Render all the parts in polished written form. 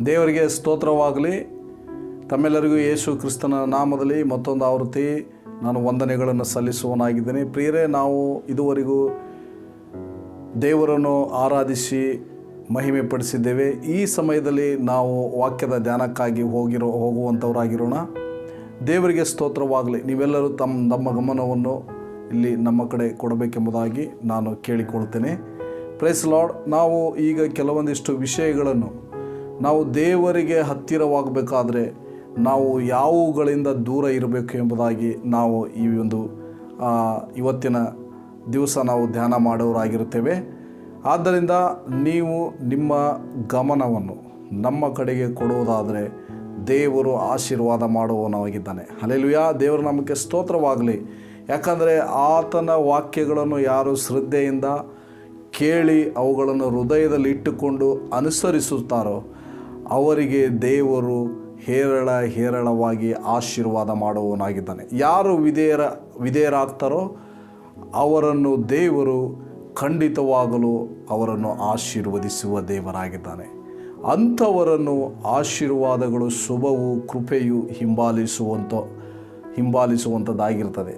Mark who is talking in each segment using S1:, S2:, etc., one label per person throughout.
S1: ದೇವರಿಗೆ ಸ್ತೋತ್ರವಾಗಲಿ. ತಮ್ಮೆಲ್ಲರಿಗೂ ಯೇಸು ಕ್ರಿಸ್ತನ ನಾಮದಲ್ಲಿ ಮತ್ತೊಂದು ಆವೃತ್ತಿ ನಾನು ವಂದನೆಗಳನ್ನು ಸಲ್ಲಿಸುವನಾಗಿದ್ದೇನೆ. ಪ್ರಿಯರೇ, ನಾವು ಇದುವರೆಗೂ ದೇವರನ್ನು ಆರಾಧಿಸಿ ಮಹಿಮೆ ಪಡಿಸಿದ್ದೇವೆ. ಈ ಸಮಯದಲ್ಲಿ ನಾವು ವಾಕ್ಯದ ಧ್ಯಾನಕ್ಕಾಗಿ ಹೋಗುವಂಥವರಾಗಿರೋಣ. ದೇವರಿಗೆ ಸ್ತೋತ್ರವಾಗಲಿ. ನೀವೆಲ್ಲರೂ ನಮ್ಮ ಗಮನವನ್ನು ಇಲ್ಲಿ ನಮ್ಮ ಕಡೆ ಕೊಡಬೇಕೆಂಬುದಾಗಿ ನಾನು ಕೇಳಿಕೊಳ್ತೇನೆ. Price lord. ನಾವು ಈಗ ಕೆಲವೊಂದಿಷ್ಟು ವಿಷಯಗಳನ್ನು ನಾವು ದೇವರಿಗೆ ಹತ್ತಿರವಾಗಬೇಕಾದ್ರೆ ನಾವು ಯಾವುಗಳಿಂದ ದೂರ ಇರಬೇಕು ಎಂಬುದಾಗಿ ನಾವು ಇವತ್ತಿನ ದಿವಸ ನಾವು ಧ್ಯಾನ ಮಾಡೋರಾಗಿರುತ್ತೇವೆ. ಆದ್ದರಿಂದ ನೀವು ನಿಮ್ಮ ಗಮನವನ್ನು ನಮ್ಮ ಕಡೆಗೆ ಕೊಡುವುದಾದರೆ ದೇವರು ಆಶೀರ್ವಾದ ಮಾಡುವವನಾಗಿದ್ದಾನೆ. ಹಲ್ಲೆಲೂಯಾ. ದೇವರು ನಮಗೆ ಸ್ತೋತ್ರವಾಗಲಿ. ಯಾಕಂದರೆ ಆತನ ವಾಕ್ಯಗಳನ್ನು ಯಾರು ಶ್ರದ್ಧೆಯಿಂದ ಕೇಳಿ ಅವುಗಳನ್ನು ಹೃದಯದಲ್ಲಿ ಇಟ್ಟುಕೊಂಡು ಅನುಸರಿಸುತ್ತಾರೋ ಅವರಿಗೆ ದೇವರು ಹೇರಳವಾಗಿ ಆಶೀರ್ವಾದ ಮಾಡುವವನಾಗಿದ್ದಾನೆ. ಯಾರು ವಿಧೇಯರಾಗ್ತಾರೋ ಅವರನ್ನು ದೇವರು ಖಂಡಿತವಾಗಲು ಅವರನ್ನು ಆಶೀರ್ವದಿಸುವ ದೇವರಾಗಿದ್ದಾನೆ. ಅಂಥವರನ್ನು ಆಶೀರ್ವಾದಗಳು, ಶುಭವು, ಕೃಪೆಯು ಹಿಂಬಾಲಿಸುವಂಥದ್ದಾಗಿರ್ತದೆ.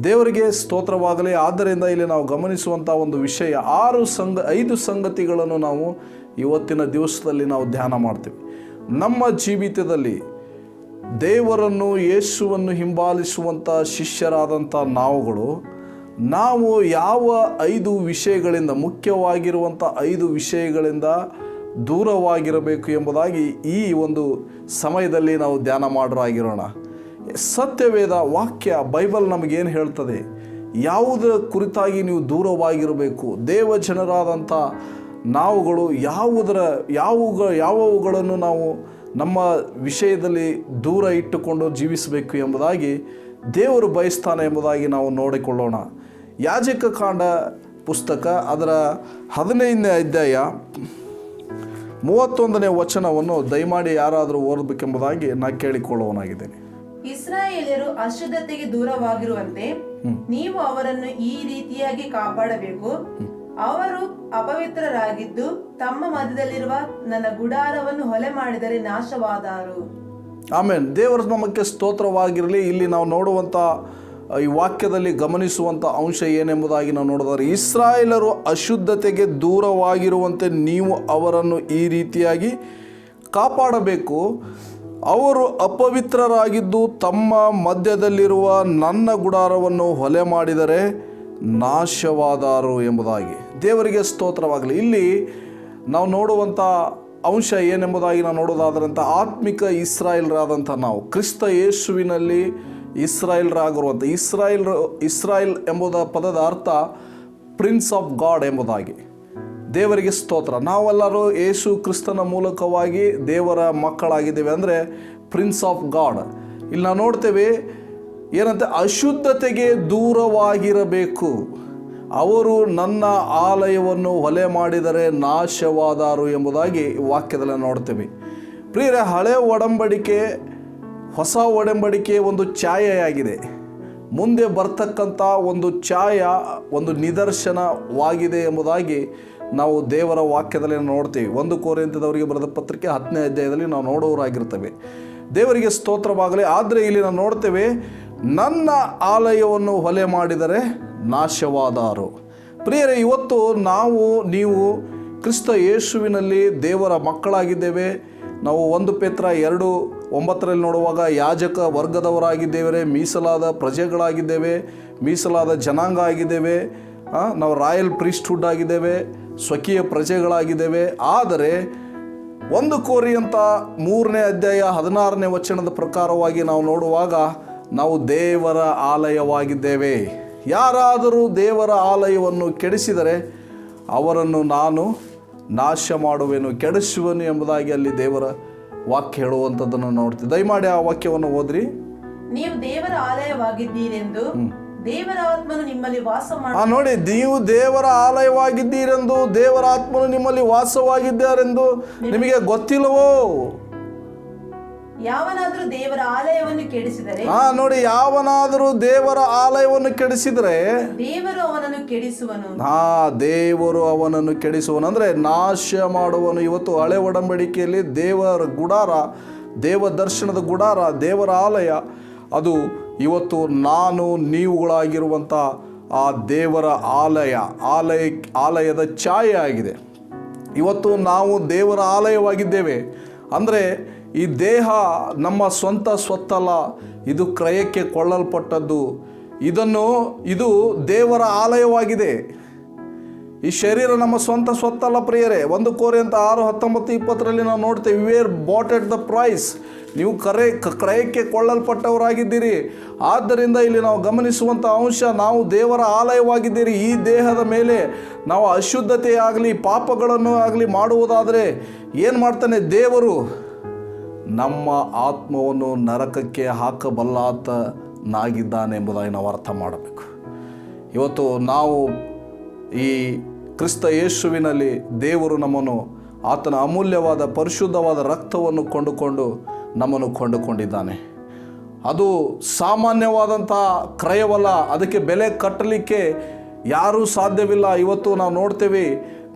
S1: ದೇವರಿಗೆ ಸ್ತೋತ್ರವಾಗಲಿ. ಆದ್ದರಿಂದ ಇಲ್ಲಿ ನಾವು ಗಮನಿಸುವಂಥ ಒಂದು ವಿಷಯ 5 ಸಂಗತಿಗಳನ್ನು ನಾವು ಇವತ್ತಿನ ದಿವಸದಲ್ಲಿ ನಾವು ಧ್ಯಾನ ಮಾಡ್ತೀವಿ. ನಮ್ಮ ಜೀವಿತದಲ್ಲಿ ದೇವರನ್ನು, ಯೇಸುವನ್ನು ಹಿಂಬಾಲಿಸುವಂಥ ಶಿಷ್ಯರಾದಂಥ ನಾವು ಯಾವ 5 ವಿಷಯಗಳಿಂದ, ಮುಖ್ಯವಾಗಿರುವಂಥ 5 ವಿಷಯಗಳಿಂದ ದೂರವಾಗಿರಬೇಕು ಎಂಬುದಾಗಿ ಈ ಒಂದು ಸಮಯದಲ್ಲಿ ನಾವು ಧ್ಯಾನ ಮಾಡೋರಾಗಿರೋಣ. ಸತ್ಯವೇದ ವಾಕ್ಯ ಬೈಬಲ್ ನಮಗೇನು ಹೇಳ್ತದೆ, ಯಾವುದರ ಕುರಿತಾಗಿ ನೀವು ದೂರವಾಗಿರಬೇಕು, ದೇವ ಜನರಾದಂಥ ನಾವುಗಳು ಯಾವುಗಳನ್ನು ನಾವು ನಮ್ಮ ವಿಷಯದಲ್ಲಿ ದೂರ ಇಟ್ಟುಕೊಂಡು ಜೀವಿಸಬೇಕು ಎಂಬುದಾಗಿ ದೇವರು ಬಯಸ್ತಾನೆ ಎಂಬುದಾಗಿ ನಾವು ನೋಡಿಕೊಳ್ಳೋಣ. ಯಾಜಕಕಾಂಡ ಪುಸ್ತಕ ಅದರ 15ನೇ ಅಧ್ಯಾಯ 31ನೇ ವಚನವನ್ನು ದಯಮಾಡಿ ಯಾರಾದರೂ ಓದಬೇಕೆಂಬುದಾಗಿ ನಾನು ಕೇಳಿಕೊಳ್ಳುವನಾಗಿದ್ದೇನೆ.
S2: ಇಸ್ರಾಯೇಲ್ಯರು ಅಶುದ್ಧತೆಗೆ ದೂರವಾಗಿರುವಂತೆ ನೀವು ಅವರನ್ನು ಈ ರೀತಿಯಾಗಿ ಕಾಪಾಡಬೇಕು. ಅವರು ಅಪವಿತ್ರರಾಗಿದ್ದು ತಮ್ಮ ಮಧ್ಯದಲ್ಲಿರುವ ನನ್ನ ಗುಡಾರವನ್ನು ಹೊಲೆ ಮಾಡಿದರೆ ನಾಶವಾದರು.
S1: ಆಮೇನ್. ದೇವರ ನಮಗೆ ಸ್ತೋತ್ರವಾಗಿರಲಿ. ಇಲ್ಲಿ ನಾವು ನೋಡುವಂಥ ಈ ವಾಕ್ಯದಲ್ಲಿ ಗಮನಿಸುವಂಥ ಅಂಶ ಏನೆಂಬುದಾಗಿ ನಾವು ನೋಡಿದರೆ, ಇಸ್ರಾಯೇಲರು ಅಶುದ್ಧತೆಗೆ ದೂರವಾಗಿರುವಂತೆ ನೀವು ಅವರನ್ನು ಈ ರೀತಿಯಾಗಿ ಕಾಪಾಡಬೇಕು. ಅವರು ಅಪವಿತ್ರರಾಗಿದ್ದು ತಮ್ಮ ಮಧ್ಯದಲ್ಲಿರುವ ನನ್ನ ಗುಡಾರವನ್ನು ಹೊಲೆ ಮಾಡಿದರೆ ನಾಶವಾದರು ಎಂಬುದಾಗಿ. ದೇವರಿಗೆ ಸ್ತೋತ್ರವಾಗಲಿ. ಇಲ್ಲಿ ನಾವು ನೋಡುವಂಥ ಅಂಶ ಏನೆಂಬುದಾಗಿ ನಾವು ನೋಡೋದಾದ್ರಂಥ ಆತ್ಮಿಕ ಇಸ್ರಾಯೇಲ್ರಾದಂಥ ನಾವು ಕ್ರಿಸ್ತ ಯೇಸುವಿನಲ್ಲಿ ಇಸ್ರಾಯೇಲ್ರಾಗಿರುವಂಥ ಇಸ್ರಾಯೇಲ್ ಎಂಬುದ ಪದದ ಅರ್ಥ ಪ್ರಿನ್ಸ್ ಆಫ್ ಗಾಡ್ ಎಂಬುದಾಗಿ. ದೇವರಿಗೆ ಸ್ತೋತ್ರ. ನಾವೆಲ್ಲರೂ ಯೇಸು ಕ್ರಿಸ್ತನ ಮೂಲಕವಾಗಿ ದೇವರ ಮಕ್ಕಳಾಗಿದ್ದೇವೆ. ಅಂದರೆ ಪ್ರಿನ್ಸ್ ಆಫ್ ಗಾಡ್. ಇಲ್ಲಿ ನಾವು ನೋಡ್ತೇವೆ ಏನಂತೆ, ಅಶುದ್ಧತೆಗೆ ದೂರವಾಗಿರಬೇಕು. ಅವರು ನನ್ನ ಆಲಯವನ್ನು ಹೊಲೆ ಮಾಡಿದರೆ ನಾಶವಾದರು ಎಂಬುದಾಗಿ ವಾಕ್ಯದಲ್ಲಿ ನೋಡ್ತೇವೆ. ಪ್ರಿಯರೇ, ಹಳೆ ಒಡಂಬಡಿಕೆ ಹೊಸ ಒಡಂಬಡಿಕೆ ಒಂದು ಛಾಯೆಯಾಗಿದೆ. ಮುಂದೆ ಬರ್ತಕ್ಕಂಥ ಒಂದು ಒಂದು ನಿದರ್ಶನವಾಗಿದೆ ಎಂಬುದಾಗಿ ನಾವು ದೇವರ ವಾಕ್ಯದಲ್ಲಿ ನೋಡ್ತೀವಿ. 1 ಕೊರಿಂಥದವರಿಗೆ ಬರೆದ ಪತ್ರಿಕೆ 10ನೇ ಅಧ್ಯಾಯದಲ್ಲಿ ನಾವು ನೋಡುವರಾಗಿರ್ತೇವೆ. ದೇವರಿಗೆ ಸ್ತೋತ್ರವಾಗಲಿ. ಆದರೆ ಇಲ್ಲಿ ನಾವು ನೋಡ್ತೇವೆ, ನನ್ನ ಆಲಯವನ್ನು ಹೊಲೆ ಮಾಡಿದರೆ ನಾಶವಾದರು. ಪ್ರಿಯರೇ, ಇವತ್ತು ನೀವು ಕ್ರಿಸ್ತ ಯೇಸುವಿನಲ್ಲಿ ದೇವರ ಮಕ್ಕಳಾಗಿದ್ದೇವೆ. ನಾವು 1 ಪೇತ್ರ 2:9 ನೋಡುವಾಗ ಯಾಜಕ ವರ್ಗದವರಾಗಿದ್ದೇವೆ, ಮೀಸಲಾದ ಪ್ರಜೆಗಳಾಗಿದ್ದೇವೆ, ಮೀಸಲಾದ ಜನಾಂಗ ಆಗಿದ್ದೇವೆ, ನಾವು ರಾಯಲ್ ಪ್ರೀಸ್ಟ್ಹುಡ್ ಆಗಿದ್ದೇವೆ, ಸ್ವಕೀಯ ಪ್ರಜೆಗಳಾಗಿದ್ದೇವೆ. ಆದರೆ 1 ಕೊರಿಂಥ 3ನೇ ಅಧ್ಯಾಯ 16ನೇ ವಚನದ ಪ್ರಕಾರವಾಗಿ ನಾವು ನೋಡುವಾಗ ನಾವು ದೇವರ ಆಲಯವಾಗಿದ್ದೇವೆ. ಯಾರಾದರೂ ದೇವರ ಆಲಯವನ್ನು ಕೆಡಿಸಿದರೆ ಅವರನ್ನು ನಾನು ನಾಶ ಮಾಡುವೆನು, ಕೆಡಿಸುವೆನು ಎಂಬುದಾಗಿ ಅಲ್ಲಿ ದೇವರ ವಾಕ್ಯ ಹೇಳುವಂಥದ್ದನ್ನು ನೋಡ್ತೀವಿ. ದಯಮಾಡಿ ಆ ವಾಕ್ಯವನ್ನು ಓದ್ರಿ.
S2: ನೀವು ದೇವರ ಆಲಯವಾಗಿದ್ದೀರೆಂದು ದೇವರ ಆತ್ಮನು ನಿಮ್ಮಲ್ಲಿ ವಾಸ
S1: ನೋಡಿ, ನೀವು ದೇವರ ಆಲಯವಾಗಿದ್ದೀರೆಂದು ದೇವರ ಆತ್ಮನು ನಿಮ್ಮಲ್ಲಿ ವಾಸವಾಗಿದ್ದಾರೆಂದು ನಿಮಗೆ ಗೊತ್ತಿಲ್ಲವೋ?
S2: ಯಾವನಾದರೂ ದೇವರ ಆಲಯವನ್ನು ಕೆಡಿಸಿದರೆ
S1: ನೋಡಿ, ಯಾವನಾದರೂ ದೇವರ ಆಲಯವನ್ನು ಕೆಡಿಸಿದರೆ
S2: ದೇವರು ಅವನನ್ನು ಕೆಡಿಸುವನು.
S1: ದೇವರು ಅವನನ್ನು ಕೆಡಿಸುವನು ಅಂದರೆ ನಾಶ ಮಾಡುವನು. ಇವತ್ತು ಹಳೆ ಒಡಂಬಡಿಕೆಯಲ್ಲಿ ದೇವರ ಗುಡಾರ, ದೇವ ದರ್ಶನದ ಗುಡಾರ, ದೇವರ ಆಲಯ, ಅದು ಇವತ್ತು ನಾನು ನೀವುಗಳಾಗಿರುವಂಥ ಆ ದೇವರ ಆಲಯದ ಛಾಯೆ ಆಗಿದೆ. ಇವತ್ತು ನಾವು ದೇವರ ಆಲಯವಾಗಿದ್ದೇವೆ. ಅಂದರೆ ಈ ದೇಹ ನಮ್ಮ ಸ್ವಂತ ಸ್ವತ್ತಲ್ಲ, ಇದು ಕ್ರಯಕ್ಕೆ ಕೊಳ್ಳಲ್ಪಟ್ಟದ್ದು. ಇದು ದೇವರ ಆಲಯವಾಗಿದೆ. ಈ ಶರೀರ ನಮ್ಮ ಸ್ವಂತ ಸ್ವತ್ತಲ್ಲ ಪ್ರಿಯರೇ. 1 ಕೊರಿಂಥ 6:19-20 ನಾವು ನೋಡ್ತೇವೆ, we are bought at the price. ನೀವು ಕ್ರಯಕ್ಕೆ ಕೊಳ್ಳಲ್ಪಟ್ಟವರಾಗಿದ್ದೀರಿ. ಆದ್ದರಿಂದ ಇಲ್ಲಿ ನಾವು ಗಮನಿಸುವಂಥ ಅಂಶ, ನಾವು ದೇವರ ಆಲಯವಾಗಿದ್ದೀರಿ. ಈ ದೇಹದ ಮೇಲೆ ನಾವು ಅಶುದ್ಧತೆ ಆಗಲಿ ಪಾಪಗಳನ್ನು ಆಗಲಿ ಮಾಡುವುದಾದರೆ ಏನು ಮಾಡ್ತಾನೆ ದೇವರು? ನಮ್ಮ ಆತ್ಮವನ್ನು ನರಕಕ್ಕೆ ಹಾಕಬಲ್ಲಾತನಾಗಿದ್ದಾನೆ ಎಂಬುದಾಗಿ ನಾವು ಅರ್ಥ ಮಾಡಬೇಕು. ಇವತ್ತು ನಾವು ಈ ಕ್ರಿಸ್ತ ಯೇಸುವಿನಲ್ಲಿ ದೇವರು ನಮ್ಮನ್ನು ಆತನ ಅಮೂಲ್ಯವಾದ ಪರಿಶುದ್ಧವಾದ ರಕ್ತವನ್ನು ಕೊಂಡುಕೊಂಡು ನಮ್ಮನ್ನು ಕೊಂಡುಕೊಂಡಿದ್ದಾನೆ. ಅದು ಸಾಮಾನ್ಯವಾದಂಥ ಕ್ರಯವಲ್ಲ, ಅದಕ್ಕೆ ಬೆಲೆ ಕಟ್ಟಲಿಕ್ಕೆ ಯಾರೂ ಸಾಧ್ಯವಿಲ್ಲ. ಇವತ್ತು ನಾವು ನೋಡ್ತೇವೆ,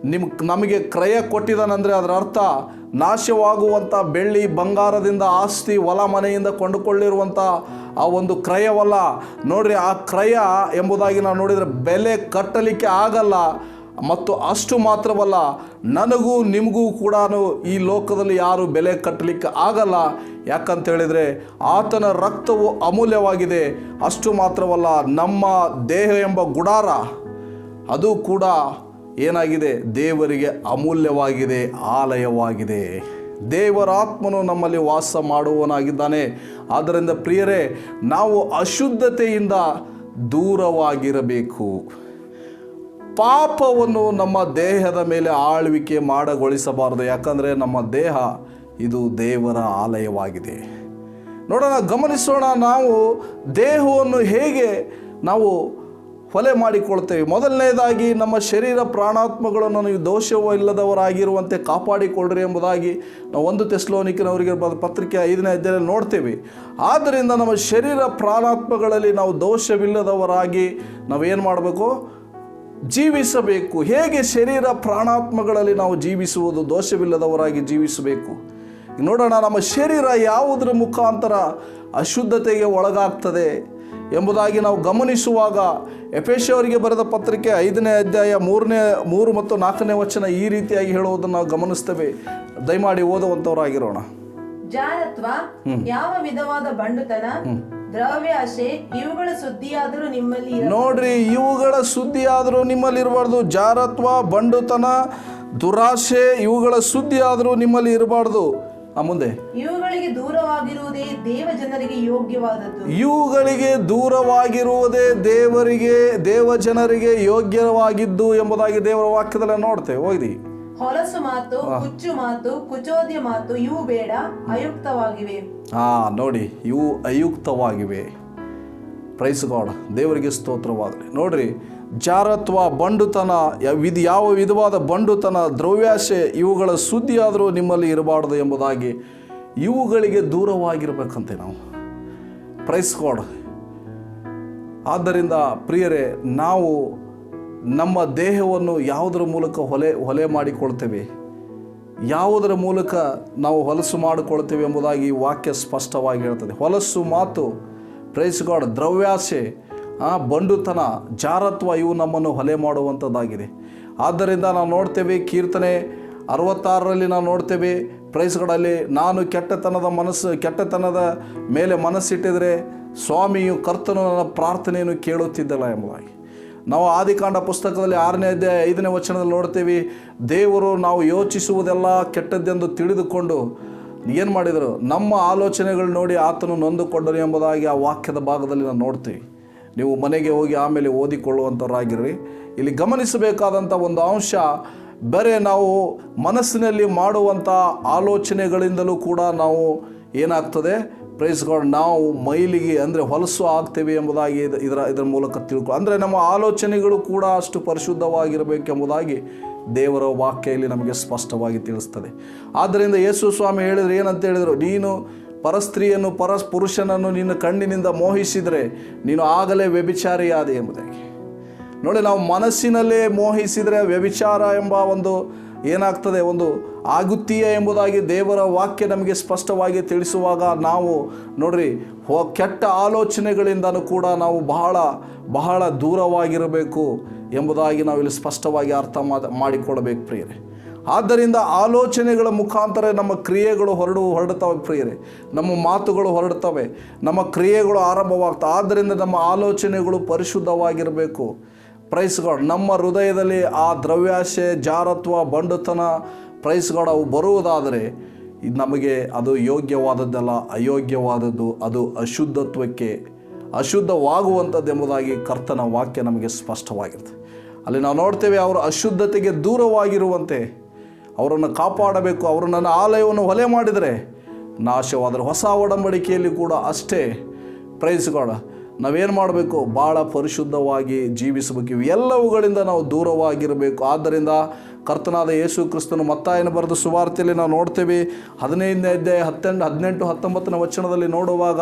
S1: ನಮಗೆ ಕ್ರಯ ಕೊಟ್ಟಿದ್ದಾನಂದರೆ ಅದರ ಅರ್ಥ ನಾಶವಾಗುವಂಥ ಬೆಳ್ಳಿ ಬಂಗಾರದಿಂದ, ಆಸ್ತಿ ಹೊಲ ಮನೆಯಿಂದ ಕೊಂಡುಕೊಳ್ಳಿರುವಂಥ ಆ ಒಂದು ಕ್ರಯವಲ್ಲ. ನೋಡ್ರಿ, ಆ ಕ್ರಯ ಎಂಬುದಾಗಿ ನಾವು ನೋಡಿದರೆ ಬೆಲೆ ಕಟ್ಟಲಿಕ್ಕೆ ಆಗಲ್ಲ. ಮತ್ತು ಅಷ್ಟು ಮಾತ್ರವಲ್ಲ, ನನಗೂ ನಿಮಗೂ ಕೂಡ ಈ ಲೋಕದಲ್ಲಿ ಯಾರು ಬೆಲೆ ಕಟ್ಟಲಿಕ್ಕೆ ಆಗಲ್ಲ. ಯಾಕಂತ ಹೇಳಿದರೆ ಆತನ ರಕ್ತವು ಅಮೂಲ್ಯವಾಗಿದೆ. ಅಷ್ಟು ಮಾತ್ರವಲ್ಲ, ನಮ್ಮ ದೇಹ ಎಂಬ ಗುಡಾರ ಅದು ಕೂಡ ಏನಾಗಿದೆ? ದೇವರಿಗೆ ಅಮೂಲ್ಯವಾಗಿದೆ, ಆಲಯವಾಗಿದೆ. ದೇವರ ಆತ್ಮನು ನಮ್ಮಲ್ಲಿ ವಾಸ ಮಾಡುವವನಾಗಿದ್ದಾನೆ. ಆದ್ದರಿಂದ ಪ್ರಿಯರೇ, ನಾವು ಅಶುದ್ಧತೆಯಿಂದ ದೂರವಾಗಿರಬೇಕು. ಪಾಪವನ್ನು ನಮ್ಮ ದೇಹದ ಮೇಲೆ ಆಳ್ವಿಕೆ ಮಾಡಗೊಳಿಸಬಾರದು. ಯಾಕಂದರೆ ನಮ್ಮ ದೇಹ ಇದು ದೇವರ ಆಲಯವಾಗಿದೆ. ನೋಡೋಣ, ಗಮನಿಸೋಣ, ನಾವು ದೇಹವನ್ನು ಹೇಗೆ ನಾವು ಹೊಲೆ ಮಾಡಿಕೊಳ್ತೇವೆ. ಮೊದಲನೇದಾಗಿ ನಮ್ಮ ಶರೀರ ಪ್ರಾಣಾತ್ಮಗಳನ್ನು ನೀವು ದೋಷವಿಲ್ಲದವರಾಗಿರುವಂತೆ ಕಾಪಾಡಿಕೊಳ್ಳ್ರಿ ಎಂಬುದಾಗಿ ನಾವು 1 ಥೆಸಲೋನಿಕನವರಿಗೆ ಪತ್ರಿಕೆ 5ನೇ ಅಧ್ಯಾಯದಲ್ಲಿ ನೋಡ್ತೇವೆ. ಆದ್ದರಿಂದ ನಮ್ಮ ಶರೀರ ಪ್ರಾಣಾತ್ಮಗಳಲ್ಲಿ ನಾವು ದೋಷವಿಲ್ಲದವರಾಗಿ ನಾವೇನು ಮಾಡಬೇಕು? ಜೀವಿಸಬೇಕು. ಹೇಗೆ ಶರೀರ ಪ್ರಾಣಾತ್ಮಗಳಲ್ಲಿ ನಾವು ಜೀವಿಸುವುದು? ದೋಷವಿಲ್ಲದವರಾಗಿ ಜೀವಿಸಬೇಕು. ನೋಡೋಣ, ನಮ್ಮ ಶರೀರ ಯಾವುದರ ಮುಖಾಂತರ ಅಶುದ್ಧತೆಗೆ ಒಳಗಾಗ್ತದೆ ಎಂಬುದಾಗಿ ನಾವು ಗಮನಿಸುವಾಗ, ಎಫೆಸದವರಿಗೆ ಬರೆದ ಪತ್ರಿಕೆ 5ನೇ ಅಧ್ಯಾಯ 3 ಮತ್ತು 4ನೇ ವಚನ ಈ ರೀತಿಯಾಗಿ ಹೇಳುವುದನ್ನು ನಾವು ಗಮನಿಸ್ತೇವೆ. ದಯಮಾಡಿ ಓದುವಂಥವರಾಗಿರೋಣ.
S2: ಜಾರತ್ವ, ಯಾವ ವಿಧವಾದ ಬಂಡುತನ, ದ್ರವ್ಯಾಶೆ ಇವುಗಳ ಸುದ್ದಿಯಾದರೂ ನಿಮ್ಮಲ್ಲಿ
S1: ನೋಡ್ರಿ, ಇವುಗಳ ಸುದ್ದಿಯಾದರೂ ನಿಮ್ಮಲ್ಲಿ ಇರಬಾರ್ದು. ಜಾರತ್ವ, ಬಂಡುತನ, ದುರಾಶೆ ಇವುಗಳ ಸುದ್ದಿಯಾದರೂ ನಿಮ್ಮಲ್ಲಿ ಇರಬಾರ್ದು. ಮುಂದೆ,
S2: ಇವುಗಳಿಗೆ ದೂರವಾಗಿರುವುದೇ ದೇವಜನರಿಗೆ ಯೋಗ್ಯವಾದದ್ದು.
S1: ಇವುಗಳಿಗೆ ದೂರವಾಗಿರುವುದೇ ದೇವಜನರಿಗೆ ಯೋಗ್ಯವಾಗಿದ್ದು ಎಂಬುದಾಗಿ ದೇವರ ವಾಕ್ಯದಲ್ಲಿ ನೋಡ್ತೇವೆ. ಓದಿ.
S2: ಹೊಲಸು ಮಾತು, ಹುಚ್ಚು ಮಾತು, ಕುಚೋದ್ಯ ಮಾತು ಇವು ಬೇಡ, ಅಯುಕ್ತವಾಗಿವೆ.
S1: ನೋಡಿ, ಇವು ಅಯುಕ್ತವಾಗಿವೆ. ಪ್ರೈಸ್ ಗಾಡ್, ದೇವರಿಗೆ ಸ್ತೋತ್ರವಾಗಲಿ. ನೋಡ್ರಿ, ಜಾರತ್ವ, ಬಂಡುತನ, ಯಾವ ವಿಧವಾದ ಬಂಡುತನ, ದ್ರವ್ಯಾಶೆ ಇವುಗಳ ಸುದ್ದಿಯಾದರೂ ನಿಮ್ಮಲ್ಲಿ ಇರಬಾರ್ದು ಎಂಬುದಾಗಿ ಇವುಗಳಿಗೆ ದೂರವಾಗಿರ್ಬೇಕಂತೆ ನಾವು. Praise God. ಆದ್ದರಿಂದ ಪ್ರಿಯರೇ, ನಾವು ನಮ್ಮ ದೇಹವನ್ನು ಯಾವುದರ ಮೂಲಕ ಹೊಲೆ ಮಾಡಿಕೊಳ್ತೇವೆ, ಯಾವುದರ ಮೂಲಕ ನಾವು ಹೊಲಸು ಮಾಡಿಕೊಳ್ತೇವೆ ಎಂಬುದಾಗಿ ಈ ವಾಕ್ಯ ಸ್ಪಷ್ಟವಾಗಿ ಹೇಳ್ತದೆ. ಹೊಲಸು ಮಾತು, ಪ್ರೈಸ್ ಗಾಡ್, ದ್ರವ್ಯಾಶೆ, ಬಂಡುತನ, ಜಾರತ್ವ ಇವು ನಮ್ಮನ್ನು ಹೊಲೆ ಮಾಡುವಂಥದ್ದಾಗಿದೆ. ಆದ್ದರಿಂದ ನಾವು ನೋಡ್ತೇವೆ, ಕೀರ್ತನೆ 66ರಲ್ಲಿ ನಾವು ನೋಡ್ತೇವೆ, ಪ್ರೈಸ್ ಗಾಡಲ್ಲಿ, ನಾನು ಕೆಟ್ಟತನದ ಮೇಲೆ ಮನಸ್ಸಿಟ್ಟಿದರೆ ಸ್ವಾಮಿಯು ಕರ್ತನು ನನ್ನ ಪ್ರಾರ್ಥನೆಯನ್ನು ಕೇಳುತ್ತಿದ್ದಲ್ಲ ಎಂಬುದಾಗಿ. ನಾವು ಆದಿಕಾಂಡ ಪುಸ್ತಕದಲ್ಲಿ 6ನೇ ಅಧ್ಯಾಯ 5ನೇ ವಚನದಲ್ಲಿ ನೋಡ್ತೇವೆ, ದೇವರು ನಾವು ಯೋಚಿಸುವುದೆಲ್ಲ ಕೆಟ್ಟದ್ದೆಂದು ತಿಳಿದುಕೊಂಡು ಏನು ಮಾಡಿದರು? ನಮ್ಮ ಆಲೋಚನೆಗಳು ನೋಡಿ ಆತನು ನೊಂದುಕೊಂಡರು ಎಂಬುದಾಗಿ ಆ ವಾಕ್ಯದ ಭಾಗದಲ್ಲಿ ನಾವು ನೋಡ್ತೀವಿ. ನೀವು ಮನೆಗೆ ಹೋಗಿ ಆಮೇಲೆ ಓದಿಕೊಳ್ಳುವಂಥವ್ರಾಗಿರ್ರಿ. ಇಲ್ಲಿ ಗಮನಿಸಬೇಕಾದಂಥ ಒಂದು ಅಂಶ, ಬರೀ ನಾವು ಮನಸ್ಸಿನಲ್ಲಿ ಮಾಡುವಂಥ ಆಲೋಚನೆಗಳಿಂದಲೂ ಕೂಡ ನಾವು ಏನಾಗ್ತದೆ? ಪ್ರೈಸ್ ಗಾಡ್, ನಾವು ಮೈಲಿಗೆ ಅಂದರೆ ಹೊಲಸು ಆಗ್ತೇವೆ ಎಂಬುದಾಗಿ ಇದರ ಮೂಲಕ ಅಂದರೆ ನಮ್ಮ ಆಲೋಚನೆಗಳು ಕೂಡ ಅಷ್ಟು ಪರಿಶುದ್ಧವಾಗಿರಬೇಕೆಂಬುದಾಗಿ ದೇವರ ವಾಕ್ಯ ಇಲ್ಲಿ ನಮಗೆ ಸ್ಪಷ್ಟವಾಗಿ ತಿಳಿಸ್ತದೆ. ಆದ್ದರಿಂದ ಯೇಸು ಸ್ವಾಮಿ ಹೇಳಿದ್ರು, ಏನಂತ ಹೇಳಿದರು? ನೀನು ಪರಸ್ತ್ರೀಯನ್ನು ಪುರುಷನನ್ನು ನಿನ್ನ ಕಣ್ಣಿನಿಂದ ಮೋಹಿಸಿದರೆ ನೀನು ಆಗಲೇ ವ್ಯಭಿಚಾರಿಯಾದೆ ಎಂಬುದಾಗಿ. ನೋಡಿ, ನಾವು ಮನಸ್ಸಿನಲ್ಲೇ ಮೋಹಿಸಿದರೆ ವ್ಯಭಿಚಾರ ಎಂಬ ಒಂದು ಏನಾಗ್ತದೆ, ಒಂದು ಆಗುತ್ತೀಯ ಎಂಬುದಾಗಿ ದೇವರ ವಾಕ್ಯ ನಮಗೆ ಸ್ಪಷ್ಟವಾಗಿ ತಿಳಿಸುವಾಗ ನಾವು ನೋಡ್ರಿ ಕೆಟ್ಟ ಆಲೋಚನೆಗಳಿಂದನೂ ಕೂಡ ನಾವು ಬಹಳ ದೂರವಾಗಿರಬೇಕು ಎಂಬುದಾಗಿ ನಾವು ಇಲ್ಲಿ ಸ್ಪಷ್ಟವಾಗಿ ಅರ್ಥ ಮಾಡಿಕೊಳ್ಬೇಕು ಪ್ರಿಯರೇ. ಆದ್ದರಿಂದ ಆಲೋಚನೆಗಳ ಮುಖಾಂತರ ನಮ್ಮ ಕ್ರಿಯೆಗಳು ಹೊರಡುತ್ತವೆ ಪ್ರಿಯರೇ, ನಮ್ಮ ಮಾತುಗಳು ಹೊರಡುತ್ತವೆ, ನಮ್ಮ ಕ್ರಿಯೆಗಳು ಆರಂಭವಾಗ್ತವೆ. ಆದ್ದರಿಂದ ನಮ್ಮ ಆಲೋಚನೆಗಳು ಪರಿಶುದ್ಧವಾಗಿರಬೇಕು. Praise God. ನಮ್ಮ ಹೃದಯದಲ್ಲಿ ಆ ದ್ರವ್ಯಾಶೆ, ಜಾರತ್ವ, ಬಂಡುತನ, ಪ್ರೈಸ್ ಗಾಡ್ ಅವು ಬರುವುದಾದರೆ ಇದು ನಮಗೆ ಅದು ಯೋಗ್ಯವಾದದ್ದಲ್ಲ, ಅಯೋಗ್ಯವಾದದ್ದು, ಅದು ಅಶುದ್ಧವಾಗುವಂಥದ್ದು ಎಂಬುದಾಗಿ ಕರ್ತನ ವಾಕ್ಯ ನಮಗೆ ಸ್ಪಷ್ಟವಾಗಿರುತ್ತೆ. ಅಲ್ಲಿ ನಾವು ನೋಡ್ತೇವೆ, ಅವರು ಅಶುದ್ಧತೆಗೆ ದೂರವಾಗಿರುವಂತೆ ಅವರನ್ನು ಕಾಪಾಡಬೇಕು. ಅವರು ನನ್ನ ಆಲಯವನ್ನು ಹೊಲೆ ಮಾಡಿದರೆ ನಾಶವಾದರೆ. ಹೊಸ ಒಡಂಬಡಿಕೆಯಲ್ಲಿ ಕೂಡ ಅಷ್ಟೇ. Praise God. ನಾವೇನು ಮಾಡಬೇಕು? ಭಾಳ ಪರಿಶುದ್ಧವಾಗಿ ಜೀವಿಸಬೇಕು. ಇವೆಲ್ಲವುಗಳಿಂದ ನಾವು ದೂರವಾಗಿರಬೇಕು. ಆದ್ದರಿಂದ ಕರ್ತನಾದ ಯೇಸು ಕ್ರಿಸ್ತನು ಮತ್ತಾಯನ ಬರೆದ ಸುವಾರ್ತೆಯಲ್ಲಿ ನಾವು ನೋಡ್ತೇವೆ, 15ನೇ ಅಧ್ಯಾಯ 18, 19ನೇ ವಚನದಲ್ಲಿ ನೋಡುವಾಗ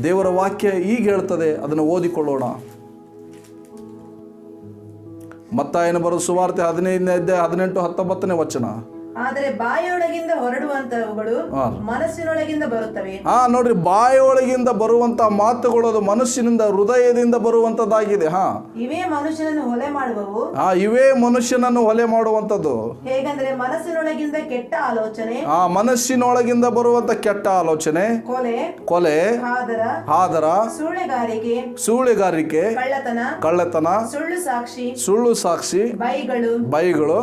S1: ದೇವರ ವಾಕ್ಯ ಹೀಗೆ ಹೇಳ್ತದೆ. ಅದನ್ನು ಓದಿಕೊಳ್ಳೋಣ. ಮತ್ತಾಯನ ಬರೆದ ಸುವಾರ್ತೆ 15ನೇ ಅಧ್ಯಾಯ 18, 19ನೇ ವಚನ.
S2: ಆದರೆ ಬಾಯಿಯೊಳಗಿಂದ ಹೊರಡುವಂತವುಗಳು ಮನಸ್ಸಿನೊಳಗಿಂದ ಬರುತ್ತವೆ.
S1: ನೋಡ್ರಿ, ಬಾಯಿಯೊಳಗಿಂದ ಬರುವಂತ ಮಾತುಗಳು ಅದು ಮನಸ್ಸಿನಿಂದ, ಹೃದಯದಿಂದ ಬರುವಂತದ್ದಾಗಿದೆ.
S2: ಇವೇ ಮನುಷ್ಯನನ್ನು ಹೊಲೆ ಮಾಡುವವು.
S1: ಇವೇ ಮನುಷ್ಯನನ್ನು ಹೊಲೆ ಮಾಡುವಂಥದ್ದು.
S2: ಹೇಗಂದ್ರೆ ಮನಸ್ಸಿನೊಳಗಿಂದ ಕೆಟ್ಟ ಆಲೋಚನೆ,
S1: ಮನಸ್ಸಿನೊಳಗಿಂದ ಬರುವಂತ ಕೆಟ್ಟ ಆಲೋಚನೆ, ಕೊಲೆ, ಹಾದರ, ಸೂಳೆಗಾರಿಕೆ, ಕಳ್ಳತನ, ಸುಳ್ಳು ಸಾಕ್ಷಿ, ಬೈಗಳು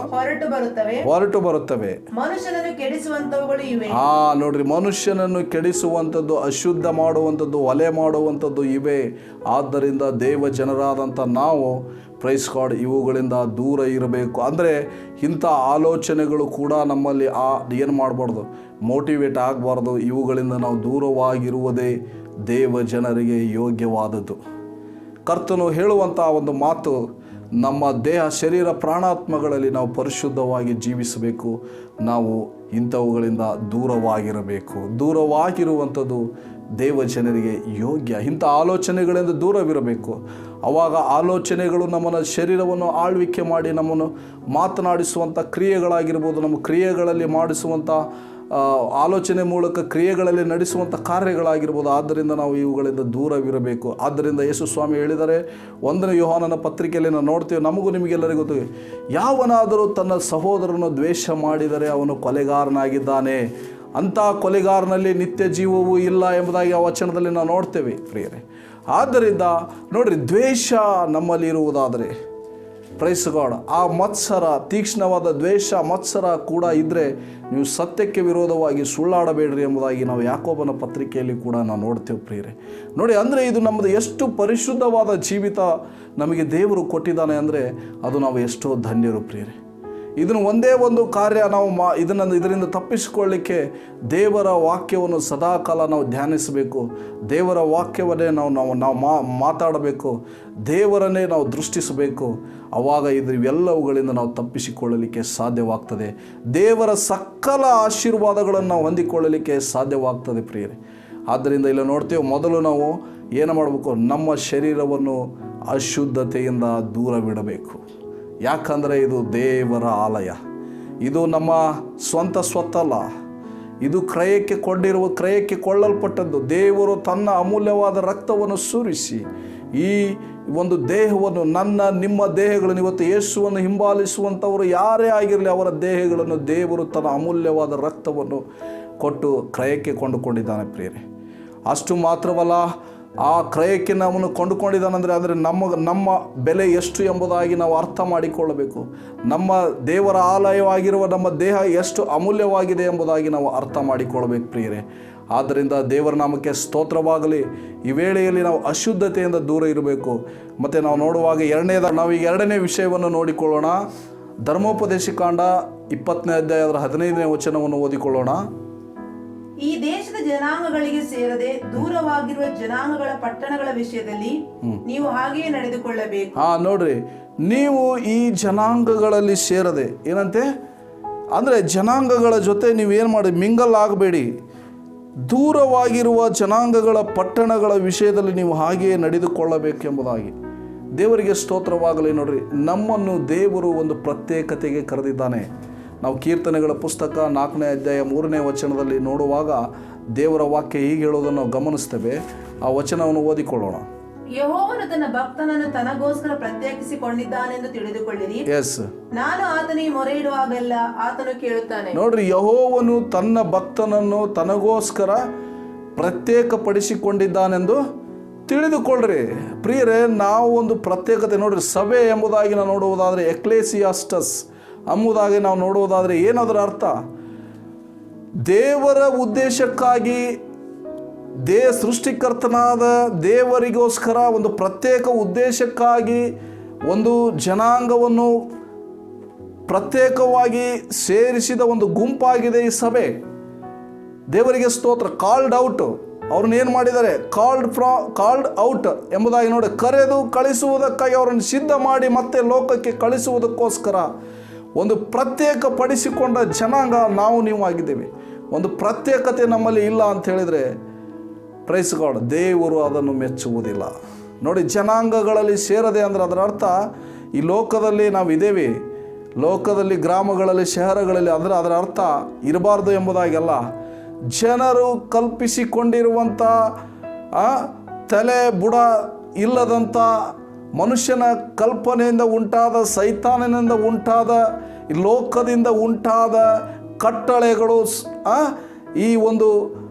S1: ಹೊರಟು ಬರುತ್ತವೆ.
S2: ಮನುಷ್ಯನನ್ನು ಕೆಡಿಸುವಂತವುಗಳು ಇವೆ.
S1: ನೋಡ್ರಿ, ಮನುಷ್ಯನನ್ನು ಕೆಡಿಸುವಂಥದ್ದು, ಅಶುದ್ಧ ಮಾಡುವಂಥದ್ದು, ಹೊಲೆ ಮಾಡುವಂಥದ್ದು ಇವೆ. ಆದ್ದರಿಂದ ದೇವ ಜನರಾದಂಥ ನಾವು ಪ್ರೈಸ್ ಗಾಡ್ ಇವುಗಳಿಂದ ದೂರ ಇರಬೇಕು. ಅಂದರೆ ಇಂಥ ಆಲೋಚನೆಗಳು ಕೂಡ ನಮ್ಮಲ್ಲಿ ಏನು ಮಾಡಬಾರ್ದು, ಮೋಟಿವೇಟ್ ಆಗಬಾರ್ದು. ಇವುಗಳಿಂದ ನಾವು ದೂರವಾಗಿರುವುದೇ ದೇವ ಜನರಿಗೆ ಯೋಗ್ಯವಾದದ್ದು. ಕರ್ತನು ಹೇಳುವಂಥ ಒಂದು ಮಾತು, ನಮ್ಮ ದೇಹ, ಶರೀರ, ಪ್ರಾಣಾತ್ಮಗಳಲ್ಲಿ ನಾವು ಪರಿಶುದ್ಧವಾಗಿ ಜೀವಿಸಬೇಕು. ನಾವು ಇಂಥವುಗಳಿಂದ ದೂರವಾಗಿರಬೇಕು. ದೂರವಾಗಿರುವಂಥದ್ದು ದೇವ ಜನರಿಗೆ ಯೋಗ್ಯ. ಇಂಥ ಆಲೋಚನೆಗಳಿಂದ ದೂರವಿರಬೇಕು. ಆವಾಗ ಆಲೋಚನೆಗಳು ನಮ್ಮನ್ನು, ಶರೀರವನ್ನು ಆಳ್ವಿಕೆ ಮಾಡಿ ನಮ್ಮನ್ನು ಮಾತನಾಡಿಸುವಂಥ ಕ್ರಿಯೆಗಳಾಗಿರ್ಬೋದು, ನಮ್ಮ ಕ್ರಿಯೆಗಳಲ್ಲಿ ಮಾಡಿಸುವಂಥ ಆಲೋಚನೆ ಮೂಲಕ ಕ್ರಿಯೆಗಳಲ್ಲಿ ನಡೆಸುವಂಥ ಕಾರ್ಯಗಳಾಗಿರ್ಬೋದು. ಆದ್ದರಿಂದ ನಾವು ಇವುಗಳಿಂದ ದೂರವಿರಬೇಕು. ಆದ್ದರಿಂದ ಯೇಸು ಸ್ವಾಮಿ ಹೇಳಿದರೆ, 1ನೇ ಯೋಹಾನನ ಪತ್ರಿಕೆಯಲ್ಲಿ ನಾವು ನೋಡ್ತೇವೆ, ನಮಗೂ ನಿಮಗೆಲ್ಲರಿಗೂ ಗೊತ್ತಿದೆ, ಯಾವನಾದರೂ ತನ್ನ ಸಹೋದರನು ದ್ವೇಷ ಮಾಡಿದರೆ ಅವನು ಕೊಲೆಗಾರನಾಗಿದ್ದಾನೆ, ಅಂಥ ಕೊಲೆಗಾರನಲ್ಲಿ ನಿತ್ಯ ಜೀವವೂ ಇಲ್ಲ ಎಂಬುದಾಗಿ ಆ ವಚನದಲ್ಲಿ ನಾವು ನೋಡ್ತೇವೆ ಪ್ರಿಯರೇ. ಆದ್ದರಿಂದ ನೋಡ್ರಿ, ದ್ವೇಷ ನಮ್ಮಲ್ಲಿ ಇರುವುದಾದರೆ, ಪ್ರೈಸ್ ಗಾಡ್, ಆ ಮತ್ಸರ, ತೀಕ್ಷ್ಣವಾದ ದ್ವೇಷ, ಮತ್ಸರ ಕೂಡ ಇದ್ದರೆ ನೀವು ಸತ್ಯಕ್ಕೆ ವಿರೋಧವಾಗಿ ಸುಳ್ಳಾಡಬೇಡ್ರಿ ಎಂಬುದಾಗಿ ನಾವು ಯಾಕೋಬನ ಪತ್ರಿಕೆಯಲ್ಲಿ ಕೂಡ ನಾವು ನೋಡ್ತೇವೆ ಪ್ರಿಯರೇ. ನೋಡಿ, ಅಂದರೆ ಇದು ನಮ್ಮದು ಎಷ್ಟು ಪರಿಶುದ್ಧವಾದ ಜೀವಿತ ನಮಗೆ ದೇವರು ಕೊಟ್ಟಿದ್ದಾನೆ ಅಂದರೆ ಅದು ನಾವು ಎಷ್ಟೋ ಧನ್ಯರು ಪ್ರಿಯರೇ. ಇದನ್ನು ಒಂದೇ ಒಂದು ಕಾರ್ಯ ನಾವು ಇದರಿಂದ ತಪ್ಪಿಸಿಕೊಳ್ಳಿಕ್ಕೆ ದೇವರ ವಾಕ್ಯವನ್ನು ಸದಾಕಾಲ ನಾವು ಧ್ಯಾನಿಸಬೇಕು. ದೇವರ ವಾಕ್ಯವನ್ನೇ ನಾವು ಮಾತಾಡಬೇಕು. ದೇವರನ್ನೇ ನಾವು ದೃಷ್ಟಿಸಬೇಕು. ಆವಾಗ ಇವೆಲ್ಲವುಗಳಿಂದ ನಾವು ತಪ್ಪಿಸಿಕೊಳ್ಳಲಿಕ್ಕೆ ಸಾಧ್ಯವಾಗ್ತದೆ. ದೇವರ ಸಕಲ ಆಶೀರ್ವಾದಗಳನ್ನು ನಾವು ಹೊಂದಿಕೊಳ್ಳಲಿಕ್ಕೆ ಸಾಧ್ಯವಾಗ್ತದೆ ಪ್ರಿಯರೇ. ಆದ್ದರಿಂದ ಇಲ್ಲಿ ನೋಡ್ತೇವೆ, ಮೊದಲು ನಾವು ಏನು ಮಾಡಬೇಕು? ನಮ್ಮ ಶರೀರವನ್ನು ಅಶುದ್ಧತೆಯಿಂದ ದೂರವಿಡಬೇಕು. ಯಾಕಂದರೆ ಇದು ದೇವರ ಆಲಯ, ಇದು ನಮ್ಮ ಸ್ವಂತ ಸ್ವತ್ತಲ್ಲ, ಇದು ಕ್ರಯಕ್ಕೆ ಕೊಳ್ಳಲ್ಪಟ್ಟದ್ದು. ದೇವರು ತನ್ನ ಅಮೂಲ್ಯವಾದ ರಕ್ತವನ್ನು ಸುರಿಸಿ ಈ ಒಂದು ದೇಹವನ್ನು, ನಿಮ್ಮ ದೇಹಗಳನ್ನು, ಇವತ್ತು ಯೇಸುವನ್ನು ಹಿಂಬಾಲಿಸುವಂಥವರು ಯಾರೇ ಆಗಿರಲಿ, ಅವರ ದೇಹಗಳನ್ನು ದೇವರು ತನ್ನ ಅಮೂಲ್ಯವಾದ ರಕ್ತವನ್ನು ಕೊಟ್ಟು ಕ್ರಯಕ್ಕೆ ಕೊಂಡುಕೊಂಡಿದ್ದಾನೆ ಪ್ರಿಯರೇ. ಅಷ್ಟು ಮಾತ್ರವಲ್ಲ, ಆ ಕ್ರಯಕ್ಕೆ ನಮ್ಮನ್ನು ಕೊಂಡುಕೊಂಡಿದ್ದಾನಂದರೆ ನಮ್ಮ ಬೆಲೆ ಎಷ್ಟು ಎಂಬುದಾಗಿ ನಾವು ಅರ್ಥ ಮಾಡಿಕೊಳ್ಳಬೇಕು. ನಮ್ಮ ದೇವರ ಆಲಯವಾಗಿರುವ ನಮ್ಮ ದೇಹ ಎಷ್ಟು ಅಮೂಲ್ಯವಾಗಿದೆ ಎಂಬುದಾಗಿ ನಾವು ಅರ್ಥ ಮಾಡಿಕೊಳ್ಳಬೇಕು ಪ್ರಿಯರೇ. ಆದ್ದರಿಂದ ದೇವರ ನಾಮಕ್ಕೆ ಸ್ತೋತ್ರವಾಗಲಿ. ಈ ವೇಳೆಯಲ್ಲಿ ನಾವು ಅಶುದ್ಧತೆಯಿಂದ ದೂರ ಇರಬೇಕು. ಮತ್ತು ನಾವು ನೋಡುವಾಗ ನಾವೀಗ ಎರಡನೇ ವಿಷಯವನ್ನು ನೋಡಿಕೊಳ್ಳೋಣ. ಧರ್ಮೋಪದೇಶಕಾಂಡ 20ನೇ ಅಧ್ಯಾಯ 15ನೇ ವಚನವನ್ನು ಓದಿಕೊಳ್ಳೋಣ.
S2: ಈ ದೇಶದ ಜನಾಂಗಗಳಿಗೆ ಸೇರದೆ ದೂರವಾಗಿರುವ ಜನಾಂಗಗಳ ಪಟ್ಟಣಗಳ ವಿಷಯದಲ್ಲಿ ನೀವು ಹಾಗೆಯೇ ನಡೆದುಕೊಳ್ಳಬೇಕು.
S1: ನೋಡ್ರಿ, ನೀವು ಈ ಜನಾಂಗಗಳಲ್ಲಿ ಸೇರದೆ, ಏನಂತೆ ಅಂದರೆ ಜನಾಂಗಗಳ ಜೊತೆ ನೀವೇನು ಮಾಡಿ ಮಿಂಗಲ್ ಆಗಬೇಡಿ. ದೂರವಾಗಿರುವ ಜನಾಂಗಗಳ ಪಟ್ಟಣಗಳ ವಿಷಯದಲ್ಲಿ ನೀವು ಹಾಗೆಯೇ ನಡೆದುಕೊಳ್ಳಬೇಕೆಂಬುದಾಗಿ. ದೇವರಿಗೆ ಸ್ತೋತ್ರವಾಗಲಿ. ನೋಡ್ರಿ, ನಮ್ಮನ್ನು ದೇವರು ಒಂದು ಪ್ರತ್ಯೇಕತೆಗೆ ಕರೆದಿದ್ದಾನೆ. ನಾವು ಕೀರ್ತನೆಗಳ ಪುಸ್ತಕ 4ನೇ ಅಧ್ಯಾಯ 3ನೇ ವಚನದಲ್ಲಿ ನೋಡುವಾಗ ದೇವರ ವಾಕ್ಯ ಹೀಗೆ ಹೇಳೋದನ್ನು ನಾವು ಗಮನಿಸ್ತೇವೆ. ಆ ವಚನವನ್ನು ಓದಿಕೊಳ್ಳೋಣ.
S2: ಯೆಹೋವನು ತನ್ನ ಭಕ್ತನನ್ನು ತನಗೋಸ್ಕರ ಪ್ರತ್ಯೇಕಿಸಿಕೊಂಡಿದ್ದಾನೆಂದು ತಿಳಿದುಕೊಳ್ಳಿರಿ.
S1: ಎಸ್,
S2: ನಾನು ಆತನಿಗೆ ಮೊರೆ ಇಡುವಾಗೆಲ್ಲ ಆತನು ಕೇಳುತ್ತಾನೆ.
S1: ನೋಡ್ರಿ, ಯೆಹೋವನು ತನ್ನ ಭಕ್ತನನ್ನು ತನಗೋಸ್ಕರ ಪ್ರತ್ಯೇಕಪಡಿಸಿಕೊಂಡಿದ್ದಾನೆಂದು ತಿಳಿದುಕೊಳ್ಳ್ರಿ. ಪ್ರಿಯರೇ, ನಾವು ಒಂದು ಪ್ರತ್ಯೇಕತೆ ನೋಡ್ರಿ, ಸಭೆ ಎಂಬುದಾಗಿ ನಾವು ನೋಡುವುದಾದರೆ ಎಕ್ಲೇಸಿಯಾಸ್ಟಸ್ ಎಂಬುದಾಗಿ ನಾವು ನೋಡುವುದಾದರೆ ಏನದರ ಅರ್ಥ? ದೇವರ ಉದ್ದೇಶಕ್ಕಾಗಿ ಸೃಷ್ಟಿಕರ್ತನಾದ ದೇವರಿಗೋಸ್ಕರ ಒಂದು ಪ್ರತ್ಯೇಕ ಉದ್ದೇಶಕ್ಕಾಗಿ ಒಂದು ಜನಾಂಗವನ್ನು ಪ್ರತ್ಯೇಕವಾಗಿ ಸೇರಿಸಿದ ಒಂದು ಗುಂಪಾಗಿದೆ ಈ ಸಭೆ. ದೇವರಿಗೆ ಸ್ತೋತ್ರ. ಕಾಲ್ಡ್ ಔಟ್, ಅವ್ರನ್ನ ಏನು ಮಾಡಿದ್ದಾರೆ? ಕಾಲ್ಡ್ ಔಟ್ ಎಂಬುದಾಗಿ ನೋಡಿ, ಕರೆದು ಕಳಿಸುವುದಕ್ಕಾಗಿ ಅವರನ್ನು ಸಿದ್ಧ ಮಾಡಿ ಮತ್ತೆ ಲೋಕಕ್ಕೆ ಕಳಿಸುವುದಕ್ಕೋಸ್ಕರ ಒಂದು ಪ್ರತ್ಯೇಕ ಪಡಿಸಿಕೊಂಡ ಜನಾಂಗ ನಾವು ನೀವು ಆಗಿದ್ದೇವೆ. ಒಂದು ಪ್ರತ್ಯೇಕತೆ ನಮ್ಮಲ್ಲಿ ಇಲ್ಲ ಅಂತ ಹೇಳಿದರೆ ಪ್ರೈಸ್ ಗಾಡ್, ದೇವರು ಅದನ್ನು ಮೆಚ್ಚುವುದಿಲ್ಲ. ನೋಡಿ, ಜನಾಂಗಗಳಲ್ಲಿ ಸೇರದೆ ಅಂದರೆ ಅದರ ಅರ್ಥ ಈ ಲೋಕದಲ್ಲಿ ನಾವು ಇದ್ದೇವೆ, ಲೋಕದಲ್ಲಿ ಗ್ರಾಮಗಳಲ್ಲಿ ಶಹರಗಳಲ್ಲಿ, ಅಂದರೆ ಅದರ ಅರ್ಥ ಇರಬಾರ್ದು ಎಂಬುದಾಗೆಲ್ಲ. ಜನರು ಕಲ್ಪಿಸಿಕೊಂಡಿರುವಂಥ ತಲೆ ಬುಡ ಇಲ್ಲದಂಥ ಮನುಷ್ಯನ ಕಲ್ಪನೆಯಿಂದ ಉಂಟಾದ, ಸೈತಾನನಿಂದ ಉಂಟಾದ, ಈ ಲೋಕದಿಂದ ಉಂಟಾದ ಕಟ್ಟಳೆಗಳು, ಈ ಒಂದು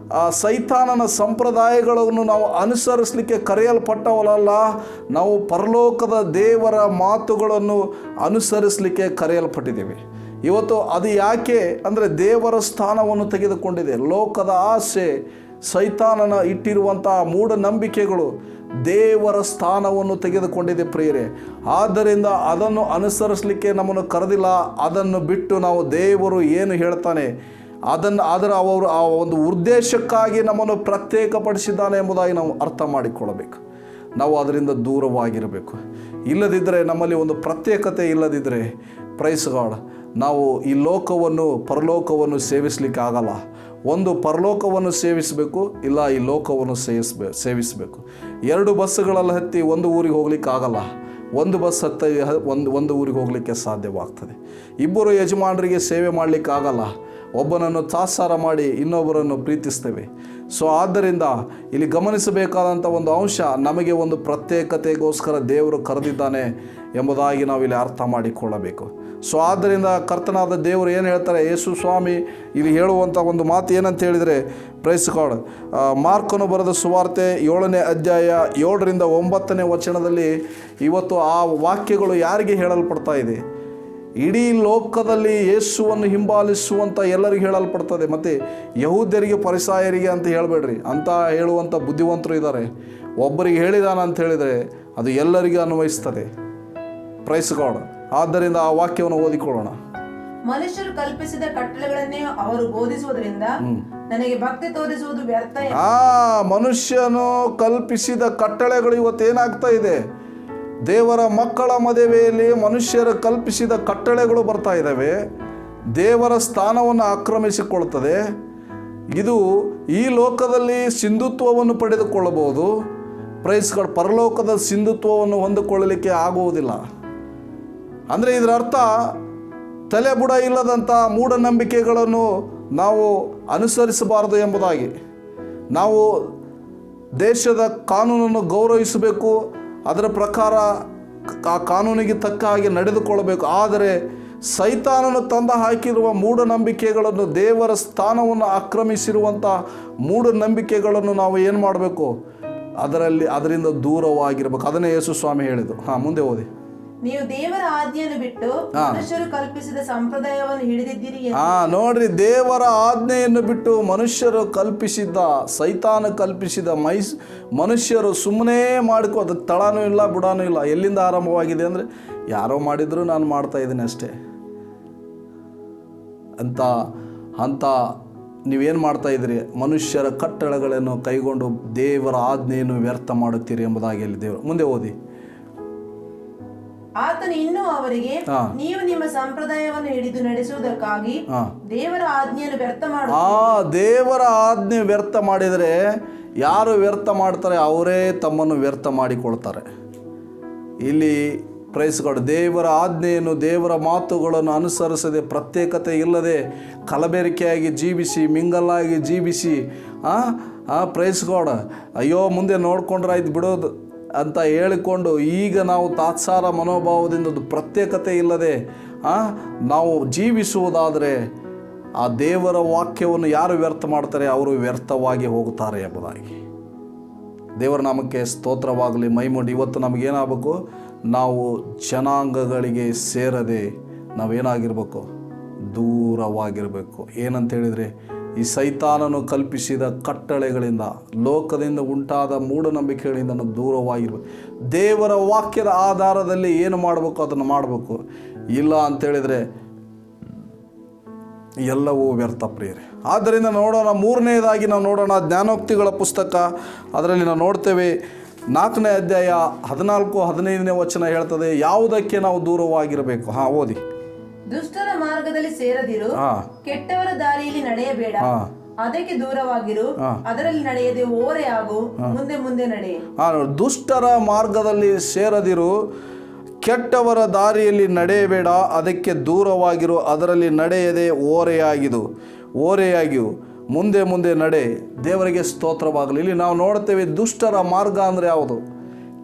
S1: ಸೈತಾನನ ಸಂಪ್ರದಾಯಗಳನ್ನು ನಾವು ಅನುಸರಿಸಲಿಕ್ಕೆ ಕರೆಯಲ್ಪಟ್ಟವಲ್ಲ. ನಾವು ಪರಲೋಕದ ದೇವರ ಮಾತುಗಳನ್ನು ಅನುಸರಿಸಲಿಕ್ಕೆ ಕರೆಯಲ್ಪಟ್ಟಿದ್ದೇವೆ. ಇವತ್ತು ಅದು ಯಾಕೆ ಅಂದರೆ ದೇವರ ಸ್ಥಾನವನ್ನು ತೆಗೆದುಕೊಂಡಿದೆ. ಲೋಕದ ಆಸೆ, ಸೈತಾನನ ಇಟ್ಟಿರುವಂಥ ಮೂಢನಂಬಿಕೆಗಳು ದೇವರ ಸ್ಥಾನವನ್ನು ತೆಗೆದುಕೊಂಡಿದೆ ಪ್ರಿಯರೇ. ಆದ್ದರಿಂದ ಅದನ್ನು ಅನುಸರಿಸಲಿಕ್ಕೆ ನಮ್ಮನ್ನು ಕರೆದಿಲ್ಲ. ಅದನ್ನು ಬಿಟ್ಟು ನಾವು ದೇವರು ಏನು ಹೇಳ್ತಾನೆ ಅದರ ಅವರು ಆ ಒಂದು ಉದ್ದೇಶಕ್ಕಾಗಿ ನಮ್ಮನ್ನು ಪ್ರತ್ಯೇಕಪಡಿಸಿದ್ದಾನೆ ಎಂಬುದಾಗಿ ನಾವು ಅರ್ಥ ಮಾಡಿಕೊಳ್ಳಬೇಕು. ನಾವು ಅದರಿಂದ ದೂರವಾಗಿರಬೇಕು. ಇಲ್ಲದಿದ್ದರೆ, ನಮ್ಮಲ್ಲಿ ಒಂದು ಪ್ರತ್ಯೇಕತೆ ಇಲ್ಲದಿದ್ದರೆ, ಪ್ರೈಸ್ ಗಾಡ್, ನಾವು ಈ ಲೋಕವನ್ನು ಪರಲೋಕವನ್ನು ಸೇವಿಸಲಿಕ್ಕೆ ಆಗಲ್ಲ. ಒಂದು ಪರಲೋಕವನ್ನು ಸೇವಿಸಬೇಕು, ಇಲ್ಲ ಈ ಲೋಕವನ್ನು ಸೇವಿಸಬೇಕು. 2 ಬಸ್ಸುಗಳಲ್ಲಿ ಹತ್ತಿ ಒಂದು ಊರಿಗೆ ಹೋಗ್ಲಿಕ್ಕೆ ಆಗಲ್ಲ. ಒಂದು ಬಸ್ ಹತ್ತಿ ಒಂದು ಊರಿಗೆ ಹೋಗಲಿಕ್ಕೆ ಸಾಧ್ಯವಾಗ್ತದೆ. 2 ಯಜಮಾನರಿಗೆ ಸೇವೆ ಮಾಡಲಿಕ್ಕೆ ಆಗಲ್ಲ. ಒಬ್ಬನನ್ನು ತಾತ್ಸಾರ ಮಾಡಿ ಇನ್ನೊಬ್ಬರನ್ನು ಪ್ರೀತಿಸ್ತೇವೆ. ಸೊ ಆದ್ದರಿಂದ ಇಲ್ಲಿ ಗಮನಿಸಬೇಕಾದಂಥ ಒಂದು ಅಂಶ, ನಮಗೆ ಒಂದು ಪ್ರತ್ಯೇಕತೆಗೋಸ್ಕರ ದೇವರು ಕರೆದಿದ್ದಾನೆ ಎಂಬುದಾಗಿ ನಾವು ಇಲ್ಲಿ ಅರ್ಥ ಮಾಡಿಕೊಳ್ಳಬೇಕು. ಸೊ ಆದ್ದರಿಂದ ಕರ್ತನಾದ ದೇವರು ಏನು ಹೇಳ್ತಾರೆ, ಯೇಸು ಸ್ವಾಮಿ ಇಲ್ಲಿ ಹೇಳುವಂಥ ಒಂದು ಮಾತು ಏನಂತ ಹೇಳಿದರೆ, ಪ್ರೈಸ್ ಗಾಡ್, ಮಾರ್ಕನು ಬರೆದ ಸುವಾರ್ತೆ 7ನೇ ಅಧ್ಯಾಯ 7ರಿಂದ 9ನೇ ವಚನದಲ್ಲಿ ಇವತ್ತು ಆ ವಾಕ್ಯಗಳು ಯಾರಿಗೆ ಹೇಳಲ್ಪಡ್ತಾ ಇದೆ? ಇಡೀ ಲೋಕದಲ್ಲಿ ಯೇಸುವನ್ನು ಹಿಂಬಾಲಿಸುವಂಥ ಎಲ್ಲರಿಗೂ ಹೇಳಲ್ಪಡ್ತದೆ. ಮತ್ತು ಯಹೂದ್ಯರಿಗೆ, ಫರಿಸಾಯರಿಗೆ ಅಂತ ಹೇಳಬೇಡ್ರಿ, ಅಂತ ಹೇಳುವಂಥ ಬುದ್ಧಿವಂತರು ಇದ್ದಾರೆ. ಒಬ್ಬರಿಗೆ ಹೇಳಿದಾನ ಅಂತ ಹೇಳಿದರೆ ಅದು ಎಲ್ಲರಿಗೂ ಅನ್ವಯಿಸ್ತದೆ. Praise God. ಆದ್ದರಿಂದ ಆ ವಾಕ್ಯವನ್ನು ಓದಿಕೊಳ್ಳೋಣ.
S2: ಮನುಷ್ಯರು ಕಲ್ಪಿಸಿದ ಕಟ್ಟಳೆಗಳನ್ನೇ ಅವರು ಬೋಧಿಸುವುದರಿಂದ ನನಗೆ ಭಕ್ತಿ ತೋರಿಸುವುದು ವ್ಯರ್ಥ.
S1: ಮನುಷ್ಯನು ಕಲ್ಪಿಸಿದ ಕಟ್ಟಳೆಗಳು ಇವತ್ತೇನಾಗ್ತಾ ಇದೆ? ದೇವರ ಮಕ್ಕಳ ಮದುವೆಯಲ್ಲಿ ಮನುಷ್ಯರು ಕಲ್ಪಿಸಿದ ಕಟ್ಟಳೆಗಳು ಬರ್ತಾ ಇದ್ದಾವೆ. ದೇವರ ಸ್ಥಾನವನ್ನು ಆಕ್ರಮಿಸಿಕೊಳ್ತದೆ. ಇದು ಈ ಲೋಕದಲ್ಲಿ ಸಿಂಧುತ್ವವನ್ನು ಪಡೆದುಕೊಳ್ಳಬಹುದು. ಪ್ರೈಸ್ಗಳು ಪರಲೋಕದ ಸಿಂಧುತ್ವವನ್ನು ಹೊಂದಿಕೊಳ್ಳಲಿಕ್ಕೆ ಆಗುವುದಿಲ್ಲ. ಅಂದರೆ ಇದರ ಅರ್ಥ ತಲೆಬುಡ ಇಲ್ಲದಂಥ ಮೂಢನಂಬಿಕೆಗಳನ್ನು ನಾವು ಅನುಸರಿಸಬಾರದು ಎಂಬುದಾಗಿ. ನಾವು ದೇಶದ ಕಾನೂನನ್ನು ಗೌರವಿಸಬೇಕು, ಅದರ ಪ್ರಕಾರ ಆ ಕಾನೂನಿಗೆ ತಕ್ಕ ಹಾಗೆ ನಡೆದುಕೊಳ್ಳಬೇಕು. ಆದರೆ ಸೈತಾನನು ತಂದು ಹಾಕಿರುವ ಮೂಢನಂಬಿಕೆಗಳನ್ನು, ದೇವರ ಸ್ಥಾನವನ್ನು ಆಕ್ರಮಿಸಿರುವಂಥ ಮೂಢನಂಬಿಕೆಗಳನ್ನು ನಾವು ಏನು ಮಾಡಬೇಕು? ಅದರಿಂದ ದೂರವಾಗಿರಬೇಕು. ಅದನ್ನೇ ಯೇಸು ಸ್ವಾಮಿ ಹೇಳಿದರು. ಮುಂದೆ ಓದಿ.
S2: ನೀವು ದೇವರ ಆಜ್ಞೆಯನ್ನು ಬಿಟ್ಟು ಮನುಷ್ಯರು ಕಲ್ಪಿಸಿದ ಸಂಪ್ರದಾಯವನ್ನು ಹಿಡಿದಿದ್ದೀರಿ.
S1: ನೋಡ್ರಿ, ದೇವರ ಆಜ್ಞೆಯನ್ನು ಬಿಟ್ಟು ಮನುಷ್ಯರು ಕಲ್ಪಿಸಿದ್ದ, ಸೈತಾನ ಕಲ್ಪಿಸಿದ ಮನುಷ್ಯರು ಸುಮ್ಮನೆ ಮಾಡಿಕೊ, ಅದಕ್ಕೆ ತಳನೂ ಇಲ್ಲ ಬುಡಾನೂ ಇಲ್ಲ. ಎಲ್ಲಿಂದ ಆರಂಭವಾಗಿದೆ ಅಂದರೆ, ಯಾರೋ ಮಾಡಿದ್ರು ನಾನು ಮಾಡ್ತಾ ಇದ್ದೀನಿ ಅಷ್ಟೇ ಅಂತ ನೀವೇನು ಮಾಡ್ತಾ ಇದ್ದೀರಿ? ಮನುಷ್ಯರ ಕಟ್ಟಳೆಗಳನ್ನು ಕೈಗೊಂಡು ದೇವರ ಆಜ್ಞೆಯನ್ನು ವ್ಯರ್ಥ ಮಾಡುತ್ತೀರಿ ಎಂಬುದಾಗಿ ಅಲ್ಲಿ ದೇವರು. ಮುಂದೆ ಓದಿ.
S2: ಆತನು ಇನ್ನೂ ಅವರಿಗೆ, ನೀವು ನಿಮ್ಮ ಸಂಪ್ರದಾಯವನ್ನು ಹಿಡಿದು ನಡೆಸುವುದಕ್ಕಾಗಿ ದೇವರ ಆಜ್ಞೆಯನ್ನು ವ್ಯರ್ಥ ಮಾಡು.
S1: ದೇವರ ಆಜ್ಞೆ ವ್ಯರ್ಥ ಮಾಡಿದರೆ ಯಾರು ವ್ಯರ್ಥ ಮಾಡ್ತಾರೆ? ಅವರೇ ತಮ್ಮನ್ನು ವ್ಯರ್ಥ ಮಾಡಿಕೊಳ್ತಾರೆ. ಇಲ್ಲಿ ಪ್ರೈಸ್ ಗಾಡ್, ದೇವರ ಆಜ್ಞೆಯನ್ನು, ದೇವರ ಮಾತುಗಳನ್ನು ಅನುಸರಿಸದೆ, ಪ್ರತ್ಯೇಕತೆ ಇಲ್ಲದೆ ಕಲಬೆರಕೆಯಾಗಿ ಜೀವಿಸಿ, ಮಿಂಗಲ್ಲಾಗಿ ಜೀವಿಸಿ, ಪ್ರೈಸ್ ಗಾಡ್, ಅಯ್ಯೋ ಮುಂದೆ ನೋಡ್ಕೊಂಡ್ರೆ ಆಯ್ತು ಬಿಡೋದು ಅಂತ ಹೇಳಿಕೊಂಡು ಈಗ ನಾವು ತಾತ್ಸಾರ ಮನೋಭಾವದಿಂದ ಪ್ರತ್ಯೇಕತೆ ಇಲ್ಲದೆ ನಾವು ಜೀವಿಸುವುದಾದರೆ ಆ ದೇವರ ವಾಕ್ಯವನ್ನು ಯಾರು ವ್ಯರ್ಥ ಮಾಡ್ತಾರೆ? ಅವರು ವ್ಯರ್ಥವಾಗಿ ಹೋಗುತ್ತಾರೆ ಎಂಬುದಾಗಿ. ದೇವರ ನಾಮಕ್ಕೆ ಸ್ತೋತ್ರವಾಗಲಿ, ಮಹಿಮೆ. ಇವತ್ತು ನಮಗೇನಾಗಬೇಕು? ನಾವು ಜನಾಂಗಗಳಿಗೆ ಸೇರದೆ ನಾವೇನಾಗಿರ್ಬೇಕು? ದೂರವಾಗಿರಬೇಕು. ಏನಂತ ಹೇಳಿದರೆ, ಈ ಸೈತಾನನು ಕಲ್ಪಿಸಿದ ಕಟ್ಟಳೆಗಳಿಂದ, ಲೋಕದಿಂದ ಉಂಟಾದ ಮೂಢನಂಬಿಕೆಗಳಿಂದ ನಾವು ದೂರವಾಗಿರ್ಬೇಕು. ದೇವರ ವಾಕ್ಯದ ಆಧಾರದಲ್ಲಿ ಏನು ಮಾಡಬೇಕು ಅದನ್ನು ಮಾಡಬೇಕು. ಇಲ್ಲ ಅಂತೇಳಿದರೆ ಎಲ್ಲವೂ ವ್ಯರ್ಥ ಪ್ರಿಯರೇ. ಆದ್ದರಿಂದ ನೋಡೋಣ, ಮೂರನೇದಾಗಿ ನಾವು ನೋಡೋಣ ಜ್ಞಾನೋಕ್ತಿಗಳ ಪುಸ್ತಕ. ಅದರಲ್ಲಿ ನಾವು ನೋಡ್ತೇವೆ 4ನೇ ಅಧ್ಯಾಯ 14-15ನೇ ವಚನ ಹೇಳ್ತದೆ, ಯಾವುದಕ್ಕೆ ನಾವು ದೂರವಾಗಿರಬೇಕು. ಓದಿ.
S2: ದುಷ್ಟರ ಮಾರ್ಗದಲ್ಲಿ ಸೇರದಿರು, ಕೆಟ್ಟವರ ದಾರಿಯಲ್ಲಿ ನಡೆಯಬೇಡ, ಅದಕ್ಕೆ ದೂರವಾಗಿರು, ಅದರಲ್ಲಿ ನಡೆಯದೆ ಓರೆ ಆಗು, ಮುಂದೆ ಮುಂದೆ ನಡೆ.
S1: ದುಷ್ಟರ ಮಾರ್ಗದಲ್ಲಿ ಸೇರದಿರು, ಕೆಟ್ಟವರ ದಾರಿಯಲ್ಲಿ ನಡೆಯಬೇಡ, ಅದಕ್ಕೆ ದೂರವಾಗಿರು, ಅದರಲ್ಲಿ ನಡೆಯದೆ ಓರೆಯಾಗಿಯು ಮುಂದೆ ಮುಂದೆ ನಡೆ. ದೇವರಿಗೆ ಸ್ತೋತ್ರವಾಗಲಿ. ಇಲ್ಲಿ ನಾವು ನೋಡ್ತೇವೆ, ದುಷ್ಟರ ಮಾರ್ಗ ಅಂದರೆ ಯಾವುದು?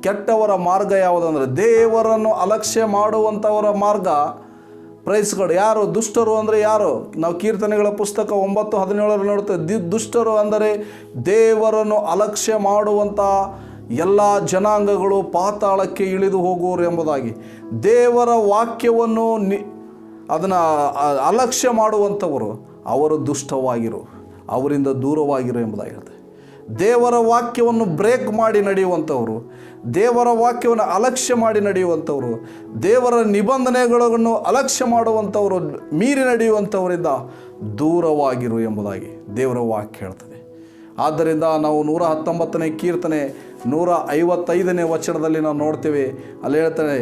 S1: ಕೆಟ್ಟವರ ಮಾರ್ಗ ಯಾವುದು ಅಂದರೆ ದೇವರನ್ನು ಅಲಕ್ಷ್ಯ ಮಾಡುವಂಥವರ ಮಾರ್ಗ. ಪ್ರೈಸ್ಗಳು ಯಾರು? ದುಷ್ಟರು ಅಂದರೆ ಯಾರು? ನಾವು ಕೀರ್ತನೆಗಳ ಪುಸ್ತಕ 9:17 ನೋಡ್ತೇವೆ. ದುಷ್ಟರು ಅಂದರೆ ದೇವರನ್ನು ಅಲಕ್ಷ್ಯ ಮಾಡುವಂಥ ಎಲ್ಲ ಜನಾಂಗಗಳು ಪಾತಾಳಕ್ಕೆ ಇಳಿದು ಹೋಗುವರು ಎಂಬುದಾಗಿ. ದೇವರ ವಾಕ್ಯವನ್ನು ಅದನ್ನು ಅಲಕ್ಷ್ಯ ಮಾಡುವಂಥವರು ಅವರು ದುಷ್ಟವಾಗಿರು, ಅವರಿಂದ ದೂರವಾಗಿರು ಎಂಬುದಾಗಿ ಹೇಳ್ತಾರೆ. ದೇವರ ವಾಕ್ಯವನ್ನು ಬ್ರೇಕ್ ಮಾಡಿ ನಡೆಯುವಂಥವರು, ದೇವರ ವಾಕ್ಯವನ್ನು ಅಲಕ್ಷ್ಯ ಮಾಡಿ ನಡೆಯುವಂಥವರು, ದೇವರ ನಿಬಂಧನೆಗಳನ್ನು ಅಲಕ್ಷ್ಯ ಮಾಡುವಂಥವರು, ಮೀರಿ ನಡೆಯುವಂಥವರಿಂದ ದೂರವಾಗಿರು ಎಂಬುದಾಗಿ ದೇವರ ವಾಕ್ಯ ಹೇಳ್ತದೆ. ಆದ್ದರಿಂದ ನಾವು 119ನೇ ಕೀರ್ತನೆ 155ನೇ ವಚನದಲ್ಲಿ ನಾವು ನೋಡ್ತೇವೆ. ಅಲ್ಲಿ ಹೇಳ್ತಾನೆ,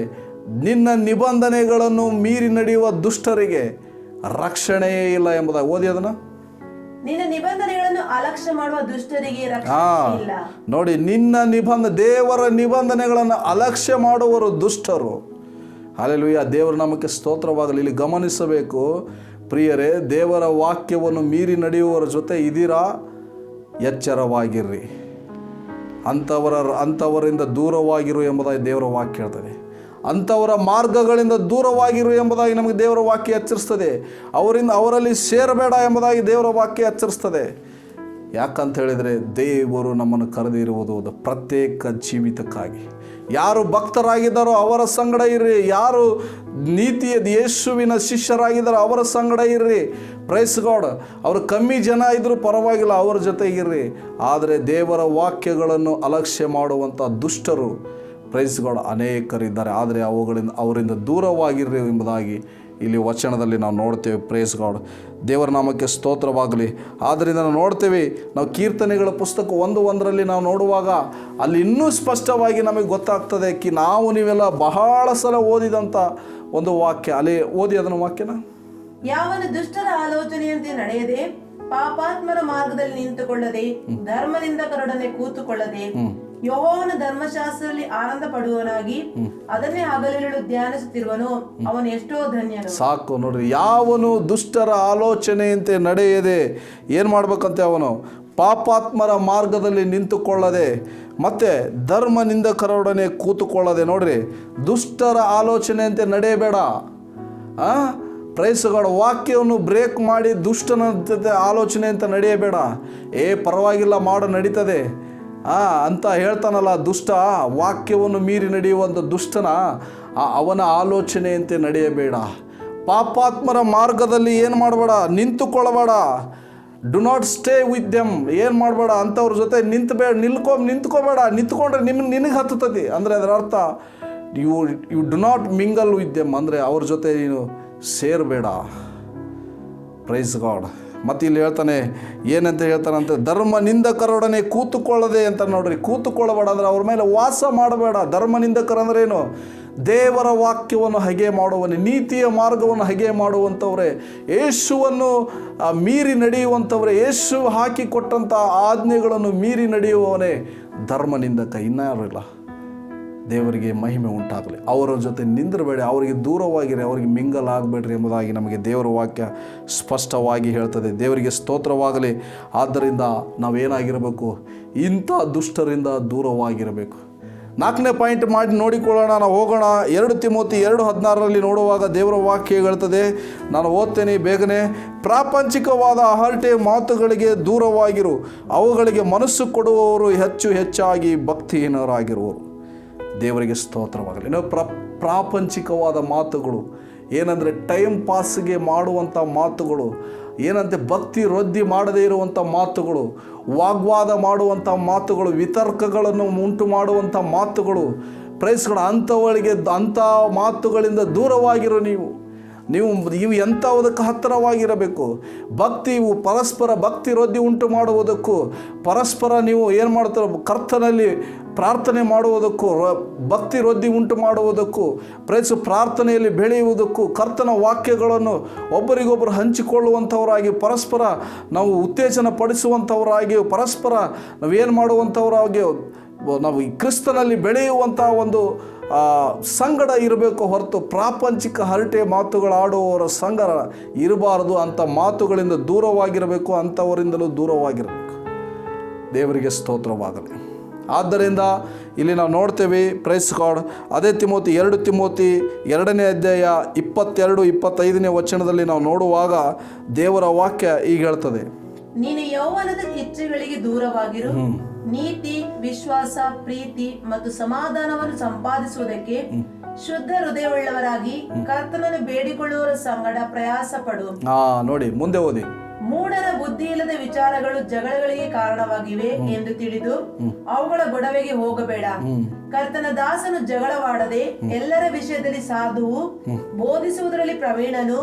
S1: ನಿನ್ನ ನಿಬಂಧನೆಗಳನ್ನು ಮೀರಿ ನಡೆಯುವ ದುಷ್ಟರಿಗೆ ರಕ್ಷಣೆಯೇ ಇಲ್ಲ ಎಂಬುದಾಗಿ. ಓದಿ ಅದನ್ನು.
S2: ನಿನ್ನ ನಿಬಂಧನೆಗಳನ್ನು ಅಲಕ್ಷ್ಯ ಮಾಡುವ ದುಷ್ಟರಿಗೆ ರಕ್ಷಣೆ ಇಲ್ಲ.
S1: ನೋಡಿ, ದೇವರ ನಿಬಂಧನೆಗಳನ್ನು ಅಲಕ್ಷ್ಯ ಮಾಡುವರು ದುಷ್ಟರು. ಹಲ್ಲೆಲೂಯಾ. ದೇವರ ನಾಮಕ್ಕೆ ಸ್ತೋತ್ರವಾಗಲಿ. ಇಲ್ಲಿ ಗಮನಿಸಬೇಕು ಪ್ರಿಯರೇ, ದೇವರ ವಾಕ್ಯವನ್ನು ಮೀರಿ ನಡೆಯುವವರ ಜೊತೆ ಇದೀರಾ? ಎಚ್ಚರವಾಗಿರ್ರಿ. ಅಂಥವರಿಂದ ದೂರವಾಗಿರು ಎಂಬುದಾಗಿ ದೇವರ ವಾಕ್ಯ ಹೇಳ್ತದೆ. ಅಂಥವರ ಮಾರ್ಗಗಳಿಂದ ದೂರವಾಗಿರು ಎಂಬುದಾಗಿ ನಮಗೆ ದೇವರ ವಾಕ್ಯ ಎಚ್ಚರಿಸ್ತದೆ. ಅವರಲ್ಲಿ ಸೇರಬೇಡ ಎಂಬುದಾಗಿ ದೇವರ ವಾಕ್ಯ ಎಚ್ಚರಿಸ್ತದೆ. ಯಾಕಂತ ಹೇಳಿದರೆ, ದೇವರು ನಮ್ಮನ್ನು ಕರೆದಿರುವುದು ಒಂದು ಪ್ರತ್ಯೇಕ ಜೀವಿತಕ್ಕಾಗಿ. ಯಾರು ಭಕ್ತರಾಗಿದ್ದಾರೋ ಅವರ ಸಂಗಡ ಇರ್ರಿ, ಯಾರು ನೀತಿಯ ಯೇಸುವಿನ ಶಿಷ್ಯರಾಗಿದ್ದಾರೋ ಅವರ ಸಂಗಡ ಇರ್ರಿ. Praise God. ಅವರು ಕಮ್ಮಿ ಜನ ಇದ್ದರೂ ಪರವಾಗಿಲ್ಲ, ಅವರ ಜೊತೆಗಿರ್ರಿ. ಆದರೆ ದೇವರ ವಾಕ್ಯಗಳನ್ನು ಅಲಕ್ಷ್ಯ ಮಾಡುವಂಥ ದುಷ್ಟರು, ಪ್ರೈಸ್ ಗಾಡ್, ಅನೇಕರಿದ್ದಾರೆ. ಆದರೆ ಅವರಿಂದ ದೂರವಾಗಿರ್ರಿ ಎಂಬುದಾಗಿ ಇಲ್ಲಿ ವಚನದಲ್ಲಿ ನಾವು ನೋಡ್ತೇವೆ. Praise God. ದೇವರ ನಾಮಕ್ಕೆ ಸ್ತೋತ್ರವಾಗಲಿ. ಆದ್ದರಿಂದ ನಾವು ನೋಡ್ತೇವೆ, ನಾವು ಕೀರ್ತನೆಗಳ ಪುಸ್ತಕ 1:1 ನಾವು ನೋಡುವಾಗ ಅಲ್ಲಿ ಇನ್ನೂ ಸ್ಪಷ್ಟವಾಗಿ ನಮಗೆ ಗೊತ್ತಾಗ್ತದೆ ನಾವು ನೀವೆಲ್ಲ ಬಹಳ ಸಲ ಓದಿದಂಥ ಒಂದು ವಾಕ್ಯ. ಅಲ್ಲಿ ಓದಿ ಅದನ್ನು ವಾಕ್ಯನ.
S2: ಯಾವನು ದುಷ್ಟರ ಆಲೋಚನೆಯಂತೆ ನಡೆಯದೆ, ಪಾಪಾತ್ಮರ ಮಾರ್ಗದಲ್ಲಿ ನಿಂತುಕೊಳ್ಳದೆ, ಧರ್ಮನಿಂದಕರೊಡನೆ ಕೂತುಕೊಳ್ಳದೆ, ಯೆಹೋವನ ಧರ್ಮಶಾಸ್ತ್ರದಲ್ಲಿ ಆನಂದ ಪಡುವವನಾಗಿ ಅದನ್ನೇ ಹಗಲಿರುಳು ಧ್ಯಾನಿಸುತ್ತಿರುವನು, ಅವನು ಎಷ್ಟೋ ಧನ್ಯನು. ಸಾಕು
S1: ನೋಡ್ರಿ, ಯಾವನು ದುಷ್ಟರ ಆಲೋಚನೆಯಂತೆ ನಡೆಯದೆ ಏನು ಮಾಡ್ಬೇಕಂತೆ, ಅವನು ಪಾಪಾತ್ಮರ ಮಾರ್ಗದಲ್ಲಿ ನಿಂತುಕೊಳ್ಳದೆ ಮತ್ತೆ ಧರ್ಮನಿಂದಕರೊಡನೆ ಕೂತುಕೊಳ್ಳದೆ. ನೋಡ್ರಿ, ದುಷ್ಟರ ಆಲೋಚನೆಯಂತೆ ನಡೆಯಬೇಡ. ಪ್ರೈಸ್ಗಳ ವಾಕ್ಯವನ್ನು ಬ್ರೇಕ್ ಮಾಡಿ ದುಷ್ಟನ ಜೊತೆ ಆಲೋಚನೆ ಅಂತ ನಡೆಯಬೇಡ. ಪರವಾಗಿಲ್ಲ, ಮಾಡು, ನಡೀತದೆ ಅಂತ ಹೇಳ್ತಾನಲ್ಲ ದುಷ್ಟ. ವಾಕ್ಯವನ್ನು ಮೀರಿ ನಡೆಯುವಂಥ ದುಷ್ಟನ ಅವನ ಆಲೋಚನೆಯಂತೆ ನಡೆಯಬೇಡ. ಪಾಪಾತ್ಮರ ಮಾರ್ಗದಲ್ಲಿ ಏನು ನಿಂತುಕೊಳ್ಳಬೇಡ. Do not stay with them. ಏನು ಮಾಡಬೇಡ, ಅಂಥವ್ರ ಜೊತೆ ನಿಂತ್ಕೋಬೇಡ. ನಿಂತ್ಕೊಂಡ್ರೆ ನಿನಗೆ ಹತ್ತುತ್ತದೆ. ಅಂದರೆ ಅದರ ಅರ್ಥ you do not mingle with them, ಅಂದರೆ ಅವ್ರ ಜೊತೆ ನೀನು ಸೇರಬೇಡ. Praise God. ಮತ್ತು ಇಲ್ಲಿ ಹೇಳ್ತಾನೆ, ಏನಂತ ಹೇಳ್ತಾನಂತೆ, ಧರ್ಮ ನಿಂದಕರೊಡನೆ ಕೂತುಕೊಳ್ಳದೆ ಅಂತ. ನೋಡ್ರಿ, ಕೂತುಕೊಳ್ಳಬೇಡ ಅಂದರೆ ಅವ್ರ ಮೇಲೆ ವಾಸ ಮಾಡಬೇಡ. ಧರ್ಮ ನಿಂದಕರು ಅಂದ್ರೆ ಏನು? ದೇವರ ವಾಕ್ಯವನ್ನು ಹಗೆ ಮಾಡುವವನೇ, ನೀತಿಯ ಮಾರ್ಗವನ್ನು ಹಗೆ ಮಾಡುವಂಥವ್ರೆ, ಯೇಸುವನ್ನು ಮೀರಿ ನಡೆಯುವಂಥವ್ರೆ, ಯೇಸು ಹಾಕಿಕೊಟ್ಟಂಥ ಆಜ್ಞೆಗಳನ್ನು ಮೀರಿ ನಡೆಯುವವನೇ ಧರ್ಮನಿಂದಕ. ಇನ್ನಾರಿಲ್ಲ. ದೇವರಿಗೆ ಮಹಿಮೆ ಉಂಟಾಗಲಿ. ಅವರ ಜೊತೆ ನಿಂದಿರಬೇಡಿ, ಅವರಿಗೆ ದೂರವಾಗಿರಿ, ಅವರಿಗೆ ಮಿಂಗಲ್ ಆಗಬೇಡ್ರಿ ಎಂಬುದಾಗಿ ನಮಗೆ ದೇವರ ವಾಕ್ಯ ಸ್ಪಷ್ಟವಾಗಿ ಹೇಳ್ತದೆ. ದೇವರಿಗೆ ಸ್ತೋತ್ರವಾಗಲಿ. ಆದ್ದರಿಂದ ನಾವೇನಾಗಿರಬೇಕು? ಇಂಥ ದುಷ್ಟರಿಂದ ದೂರವಾಗಿರಬೇಕು. 4ನೇ ಪಾಯಿಂಟ್ ಮಾಡಿ ನೋಡಿಕೊಳ್ಳೋಣ, ನಾವು ಹೋಗೋಣ. 2 ತಿಮೋತಿ 2:16 ನೋಡುವಾಗ ದೇವರ ವಾಕ್ಯ ಹೇಳ್ತದೆ, ನಾನು ಓದ್ತೇನೆ ಬೇಗನೆ. ಪ್ರಾಪಂಚಿಕವಾದ ಹರಟೆ ಮಾತುಗಳಿಗೆ ದೂರವಾಗಿರು, ಅವುಗಳಿಗೆ ಮನಸ್ಸು ಕೊಡುವವರು ಹೆಚ್ಚಾಗಿ ಭಕ್ತಿಹೀನರಾಗಿರುವರು. ದೇವರಿಗೆ ಸ್ತೋತ್ರವಾಗಲಿ. ಇನ್ನು ಪ್ರಾಪಂಚಿಕವಾದ ಮಾತುಗಳು ಏನಂದರೆ ಟೈಮ್ ಪಾಸ್ಗೆ ಮಾಡುವಂಥ ಮಾತುಗಳು, ಏನಂತೆ ಭಕ್ತಿ ವೃದ್ಧಿ ಮಾಡದೇ ಇರುವಂಥ ಮಾತುಗಳು, ವಾಗ್ವಾದ ಮಾಡುವಂಥ ಮಾತುಗಳು, ವಿತರ್ಕಗಳನ್ನು ಉಂಟು ಮಾಡುವಂಥ ಮಾತುಗಳು, ಪ್ರೈಸ್ಗಳು, ಅಂಥ ಮಾತುಗಳಿಂದ ದೂರವಾಗಿರೋ ನೀವು ಎಂಥವುದಕ್ಕೆ ಹತ್ತಿರವಾಗಿರಬೇಕು. ಭಕ್ತಿಯು ಪರಸ್ಪರ ಭಕ್ತಿ ವೃದ್ಧಿ ಉಂಟು ಮಾಡುವುದಕ್ಕೂ, ಪರಸ್ಪರ ನೀವು ಏನು ಮಾಡ್ತಾರೆ ಕರ್ತನಲ್ಲಿ ಪ್ರಾರ್ಥನೆ ಮಾಡುವುದಕ್ಕೂ, ಭಕ್ತಿ ವೃದ್ಧಿ ಉಂಟು ಮಾಡುವುದಕ್ಕೂ, ಪ್ರಾರ್ಥನೆಯಲ್ಲಿ ಬೆಳೆಯುವುದಕ್ಕೂ, ಕರ್ತನ ವಾಕ್ಯಗಳನ್ನು ಒಬ್ಬರಿಗೊಬ್ಬರು ಹಂಚಿಕೊಳ್ಳುವಂಥವರಾಗಿ, ಪರಸ್ಪರ ನಾವು ಉತ್ತೇಜನ ಪಡಿಸುವಂಥವರಾಗಿ, ಪರಸ್ಪರ ನಾವೇನು ಮಾಡುವಂಥವರಾಗಿ ನಾವು ಈ ಕ್ರಿಸ್ತನಲ್ಲಿ ಬೆಳೆಯುವಂಥ ಒಂದು ಸಂಗಡ ಇರಬೇಕು ಹೊರತು ಪ್ರಾಪಂಚಿಕ ಹರಟೆ ಮಾತುಗಳಾಡುವವರ ಸಂಗಡ ಇರಬಾರದು. ಅಂಥ ಮಾತುಗಳಿಂದ ದೂರವಾಗಿರಬೇಕು, ಅಂಥವರಿಂದಲೂ ದೂರವಾಗಿರಬೇಕು. ದೇವರಿಗೆ ಸ್ತೋತ್ರವಾಗಲಿ. ಆದ್ದರಿಂದ ಇಲ್ಲಿ ನಾವು ನೋಡ್ತೇವೆ, ಪ್ರೈಸ್ ಗಾಡ್, ಅದೇ 2 ತಿಮೋತಿ 2ನೇ ಅಧ್ಯಾಯ 22-25ನೇ ವಚನದಲ್ಲಿ ನಾವು ನೋಡುವಾಗ ದೇವರ ವಾಕ್ಯ ಈಗ ಹೇಳ್ತದೆ,
S2: ನೀನು ಯೌವನದ ಇಚ್ಛೆಗಳಿಗೆ ದೂರವಾಗಿರು, ನೀತಿ, ವಿಶ್ವಾಸ, ಪ್ರೀತಿ ಮತ್ತು ಸಮಾಧಾನವನ್ನು ಸಂಪಾದಿಸುವುದಕ್ಕೆ ಶುದ್ಧ ಹೃದಯವುಳ್ಳವರಾಗಿ ಕರ್ತನನ್ನು ಬೇಡಿಕೊಳ್ಳುವವರ ಸಂಗಡ ಪ್ರಯಾಸ ಪಡು.
S1: ನೋಡಿ ಮುಂದೆ ಓದಿ.
S2: ಮೂಢರ ಬುದ್ಧಿ ಇಲ್ಲದ ವಿಚಾರಗಳು ಜಗಳಗಳಿಗೆ ಕಾರಣವಾಗಿವೆ ಎಂದು ತಿಳಿದು ಅವುಗಳ ಗೊಡವೆಗೆ ಹೋಗಬೇಡ. ಕರ್ತನ ದಾಸನು ಜಗಳವಾಡದೆ ಎಲ್ಲರ ವಿಷಯದಲ್ಲಿ ಸಾಧುವು, ಬೋಧಿಸುವುದರಲ್ಲಿ ಪ್ರವೀಣನು,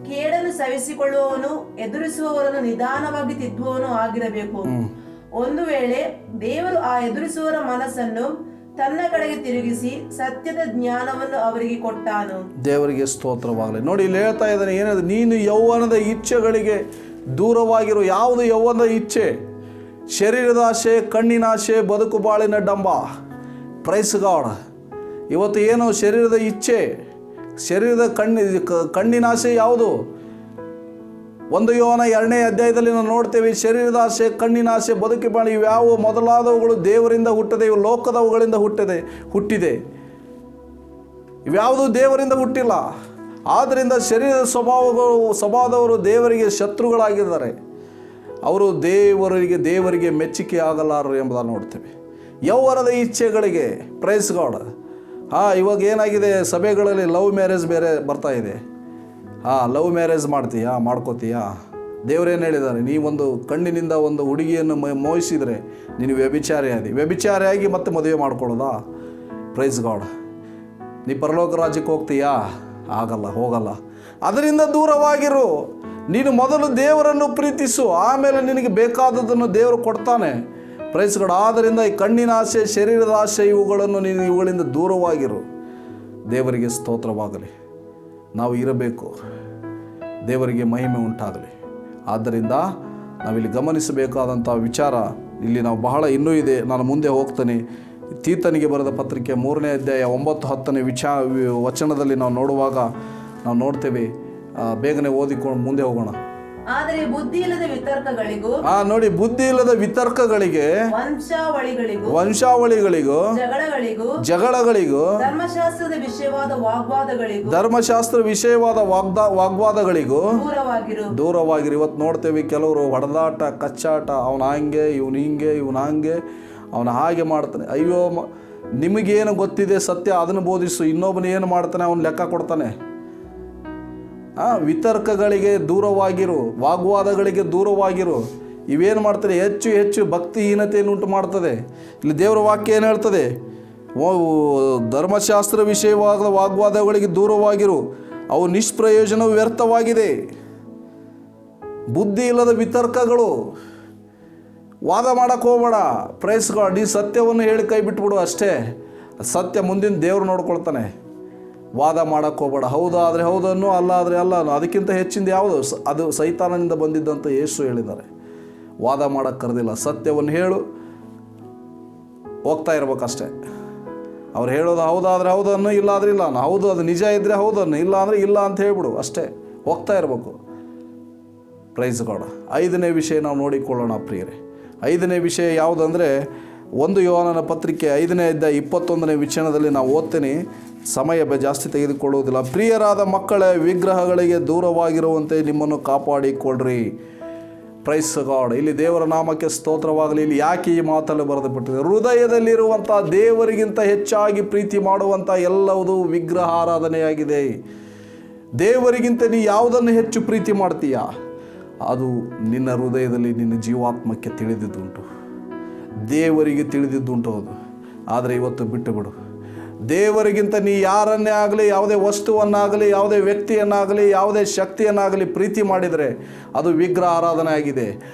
S2: ಕೇಡನ್ನು ಸವಿಸಿಕೊಳ್ಳುವವನು, ಎದುರಿಸುವವರನ್ನು ನಿಧಾನವಾಗಿ ತಿದ್ದುವವನು ಆಗಿರಬೇಕು. ಒಂದು ವೇಳೆ ದೇವರು ಆ ಎದುರಿಸುವವರ ಮನಸ್ಸನ್ನು ತನ್ನ ಕಡೆಗೆ ತಿರುಗಿಸಿ ಸತ್ಯದ ಜ್ಞಾನವನ್ನು ಅವರಿಗೆ ಕೊಟ್ಟಾನು.
S1: ದೇವರಿಗೆ ಸ್ತೋತ್ರವಾಗಲಿ. ನೋಡಿ ಇಲ್ಲಿ ಹೇಳ್ತಾ ಇದ್ದಾನೆ, ಏನಾದ್ರು ನೀನು ಯೌವನದ ಇಚ್ಛೆಗಳಿಗೆ ದೂರವಾಗಿರು. ಯಾವುದು ಯೌವನದ ಇಚ್ಛೆ? ಶರೀರದ ಆಸೆ, ಕಣ್ಣಿನ ಆಸೆ, ಬದುಕು ಬಾಳಿನ ಡಂಬ. Praise God. ಇವತ್ತು ಏನು ಶರೀರದ ಇಚ್ಛೆ, ಶರೀರದ ಕಣ್ಣಿನ ಆಸೆ ಯಾವುದು? 1 ಯೋಹನ 2ನೇ ಅಧ್ಯಾಯದಲ್ಲಿ ನಾವು ನೋಡ್ತೇವೆ, ಶರೀರದ ಆಸೆ, ಕಣ್ಣಿನ ಆಸೆ, ಬದುಕಿ ಬಾಳಿ ಇವ್ಯಾವು ಮೊದಲಾದವುಗಳು ದೇವರಿಂದ ಹುಟ್ಟದೆ, ಇವು ಲೋಕದವುಗಳಿಂದ ಹುಟ್ಟಿದೆ. ಇವ್ಯಾವುದು ದೇವರಿಂದ ಹುಟ್ಟಿಲ್ಲ. ಆದ್ದರಿಂದ ಶರೀರದ ಸ್ವಭಾವದವರು ದೇವರಿಗೆ ಶತ್ರುಗಳಾಗಿದ್ದಾರೆ. ಅವರು ದೇವರಿಗೆ ಮೆಚ್ಚುಗೆ ಆಗಲಾರರು ಎಂಬುದನ್ನು ನೋಡ್ತೇವೆ. ಯೌವನದ ಇಚ್ಛೆಗಳಿಗೆ, ಪ್ರೈಸ್ ಗಾಡ್. ಇವಾಗ ಏನಾಗಿದೆ, ಸಭೆಗಳಲ್ಲಿ ಲವ್ ಮ್ಯಾರೇಜ್ ಬೇರೆ ಬರ್ತಾ ಇದೆ. Love marriage ಮಾಡ್ಕೋತೀಯಾ? ದೇವರೇನು ಹೇಳಿದ್ದಾರೆ? ನೀವೊಂದು ಕಣ್ಣಿನಿಂದ ಒಂದು ಹುಡುಗಿಯನ್ನು ಮೋಹಿಸಿದರೆ ನೀನು ವ್ಯಭಿಚಾರಿಯಾಗಿ ಮತ್ತೆ ಮದುವೆ ಮಾಡ್ಕೊಳ್ಳೋದಾ? Praise God. ನೀ ಪರಲೋಕ ರಾಜ್ಯಕ್ಕೆ ಹೋಗ್ತೀಯಾ? ಹೋಗಲ್ಲ. ಅದರಿಂದ ದೂರವಾಗಿರು. ನೀನು ಮೊದಲು ದೇವರನ್ನು ಪ್ರೀತಿಸು, ಆಮೇಲೆ ನಿನಗೆ ಬೇಕಾದದನ್ನು ದೇವರು ಕೊಡ್ತಾನೆ. Praise God. ಆದ್ದರಿಂದ ಈ ಕಣ್ಣಿನ ಆಸೆ, ಶರೀರದ ಆಸೆ, ಇವುಗಳಿಂದ ದೂರವಾಗಿರು. ದೇವರಿಗೆ ಸ್ತೋತ್ರವಾಗಲಿ. ನಾವು ಇರಬೇಕು, ದೇವರಿಗೆ ಮಹಿಮೆ ಉಂಟಾಗಲಿ. ಆದ್ದರಿಂದ ನಾವಿಲ್ಲಿ ಗಮನಿಸಬೇಕಾದಂಥ ವಿಚಾರ ಇಲ್ಲಿ ನಾವು ಬಹಳ ಇನ್ನೂ ಇದೆ. ನಾನು ಮುಂದೆ ಹೋಗ್ತೇನೆ. ತೀತನಿಗೆ ಬರೆದ ಪತ್ರಿಕೆ 3ನೇ ಅಧ್ಯಾಯ 9-10ನೇ ವಚನದಲ್ಲಿ ನಾವು ನೋಡುವಾಗ ನಾವು ನೋಡ್ತೇವೆ. ಬೇಗನೆ ಓದಿಕೊಂಡು ಮುಂದೆ ಹೋಗೋಣ.
S2: ಆದರೆ ಬುದ್ಧಿ ಇಲ್ಲದ ವಿತರ್ಕಗಳಿಗೂ,
S1: ನೋಡಿ, ಬುದ್ಧಿ ಇಲ್ಲದ ವಿತರ್ಕಗಳಿಗೆ, ವಂಶಾವಳಿಗಳಿಗೂ, ಜಗಳಗಳಿಗೂ,
S2: ಧರ್ಮಶಾಸ್ತ್ರ
S1: ವಿಷಯವಾದ ವಾಗ್ವಾದಗಳಿಗೂ ದೂರವಾಗಿರು. ಇವತ್ತು ನೋಡ್ತೇವೆ, ಕೆಲವರು ಹೊಡೆದಾಟ, ಕಚ್ಚಾಟ, ಅವನ ಹಂಗೆ, ಇವನು ಹಿಂಗೆ, ಇವನು ಹಂಗೆ, ಅವನು ಹಾಗೆ ಮಾಡ್ತಾನೆ. ಅಯ್ಯೋ, ನಿಮಗೇನು ಗೊತ್ತಿದೆ ಸತ್ಯ, ಅದನ್ನು ಬೋಧಿಸು. ಇನ್ನೊಬ್ಬನು ಏನು ಮಾಡ್ತಾನೆ ಅವನು ಲೆಕ್ಕ ಕೊಡ್ತಾನೆ. ವಿತರ್ಕಗಳಿಗೆ ದೂರವಾಗಿರು, ವಾಗ್ವಾದಗಳಿಗೆ ದೂರವಾಗಿರು. ಇವೇನು ಮಾಡ್ತಾರೆ? ಹೆಚ್ಚು ಭಕ್ತಿಹೀನತೆಯನ್ನು ಉಂಟು ಮಾಡ್ತದೆ. ಇಲ್ಲಿ ದೇವರ ವಾಕ್ಯ ಏನು ಹೇಳ್ತದೆ? ಧರ್ಮಶಾಸ್ತ್ರ ವಿಷಯವಾದ ವಾಗ್ವಾದಗಳಿಗೆ ದೂರವಾಗಿರು, ಅವು ನಿಷ್ಪ್ರಯೋಜನವು ವ್ಯರ್ಥವಾಗಿದೆ. ಬುದ್ಧಿ ಇಲ್ಲದ ವಿತರ್ಕಗಳು, ವಾದ ಮಾಡೋಕ್ಕೆ ಹೋಗಬೇಡ. Praise God. ಈ ಸತ್ಯವನ್ನು ಹೇಳಿ ಕೈ ಬಿಟ್ಬಿಡು ಅಷ್ಟೇ. ಸತ್ಯ ಮುಂದಿನ ದೇವರು ನೋಡ್ಕೊಳ್ತಾನೆ. ವಾದ ಮಾಡೋಕ್ಕೆ ಹೋಗಬೇಡ. ಹೌದಾದರೆ ಹೌದನ್ನು, ಅಲ್ಲ ಆದರೆ ಅಲ್ಲ ಅನ್ನೋ. ಅದಕ್ಕಿಂತ ಹೆಚ್ಚಿಂದ ಯಾವುದು? ಅದು ಸೈತಾನನಿಂದ ಬಂದಿದ್ದಂತ ಯೇಸು ಹೇಳಿದ್ದಾರೆ. ವಾದ ಮಾಡೋಕ್ಕೆ ಕರೆದಿಲ್ಲ. ಸತ್ಯವನ್ನು ಹೇಳು, ಹೋಗ್ತಾ ಇರ್ಬೇಕಷ್ಟೇ. ಅವ್ರು ಹೇಳೋದು ಹೌದಾದರೆ ಹೌದನ್ನು, ಇಲ್ಲ ಆದರೆ ಇಲ್ಲ ಅನ್ನೋ. ಹೌದು ಅದು ನಿಜ ಇದ್ದರೆ ಹೌದನ್ನು, ಇಲ್ಲ ಅಂದರೆ ಇಲ್ಲ ಅಂತ ಹೇಳ್ಬಿಡು ಅಷ್ಟೇ. ಹೋಗ್ತಾ ಇರಬೇಕು. Praise God. 5ನೇ ವಿಷಯ ನಾವು ನೋಡಿಕೊಳ್ಳೋಣ ಪ್ರಿಯರೇ. 5ನೇ ವಿಷಯ ಯಾವುದಂದರೆ 1 ಯೋಹಾನನ ಪತ್ರಿಕೆ 5ನೇ ಅಧ್ಯಾಯ 21ನೇ ವಚನದಲ್ಲಿ ನಾವು ಓದ್ತೀನಿ. ಸಮಯ ಜಾಸ್ತಿ ತೆಗೆದುಕೊಳ್ಳುವುದಿಲ್ಲ. ಪ್ರಿಯರಾದ ಮಕ್ಕಳೇ, ವಿಗ್ರಹಗಳಿಗೆ ದೂರವಾಗಿರುವಂತೆ ನಿಮ್ಮನ್ನು ಕಾಪಾಡಿಕೊಳ್ಳ್ರಿ. Praise God. ಇಲ್ಲಿ ದೇವರ ನಾಮಕ್ಕೆ ಸ್ತೋತ್ರವಾಗಲಿ. ಇಲ್ಲಿ ಯಾಕೆ ಈ ಮಾತಲ್ಲಿ ಬರೆದು ಬಿಟ್ಟಿದೆ? ಹೃದಯದಲ್ಲಿರುವಂಥ ದೇವರಿಗಿಂತ ಹೆಚ್ಚಾಗಿ ಪ್ರೀತಿ ಮಾಡುವಂಥ ಎಲ್ಲವೂ ವಿಗ್ರಹ ಆರಾಧನೆಯಾಗಿದೆ. ದೇವರಿಗಿಂತ ನೀ ಯಾವುದನ್ನು ಹೆಚ್ಚು ಪ್ರೀತಿ ಮಾಡ್ತೀಯಾ? ಅದು ನಿನ್ನ ಹೃದಯದಲ್ಲಿ ನಿನ್ನ ಜೀವಾತ್ಮಕ್ಕೆ ತಿಳಿದಿದ್ದುಂಟು, ದೇವರಿಗೆ ತಿಳಿದಿದ್ದುಂಟು ಅದು. ಆದರೆ ಇವತ್ತು ಬಿಟ್ಟು ಬಿಡು. ದೇವರಿಗಿಂತ ನೀ ಯಾರನ್ನೇ ಆಗಲಿ, ಯಾವುದೇ ವಸ್ತುವನ್ನಾಗಲಿ, ಯಾವುದೇ ವ್ಯಕ್ತಿಯನ್ನಾಗಲಿ, ಯಾವುದೇ ಶಕ್ತಿಯನ್ನಾಗಲಿ ಪ್ರೀತಿ ಮಾಡಿದರೆ ಅದು ವಿಗ್ರಹ ಆರಾಧನೆ ಆಗಿದೆ.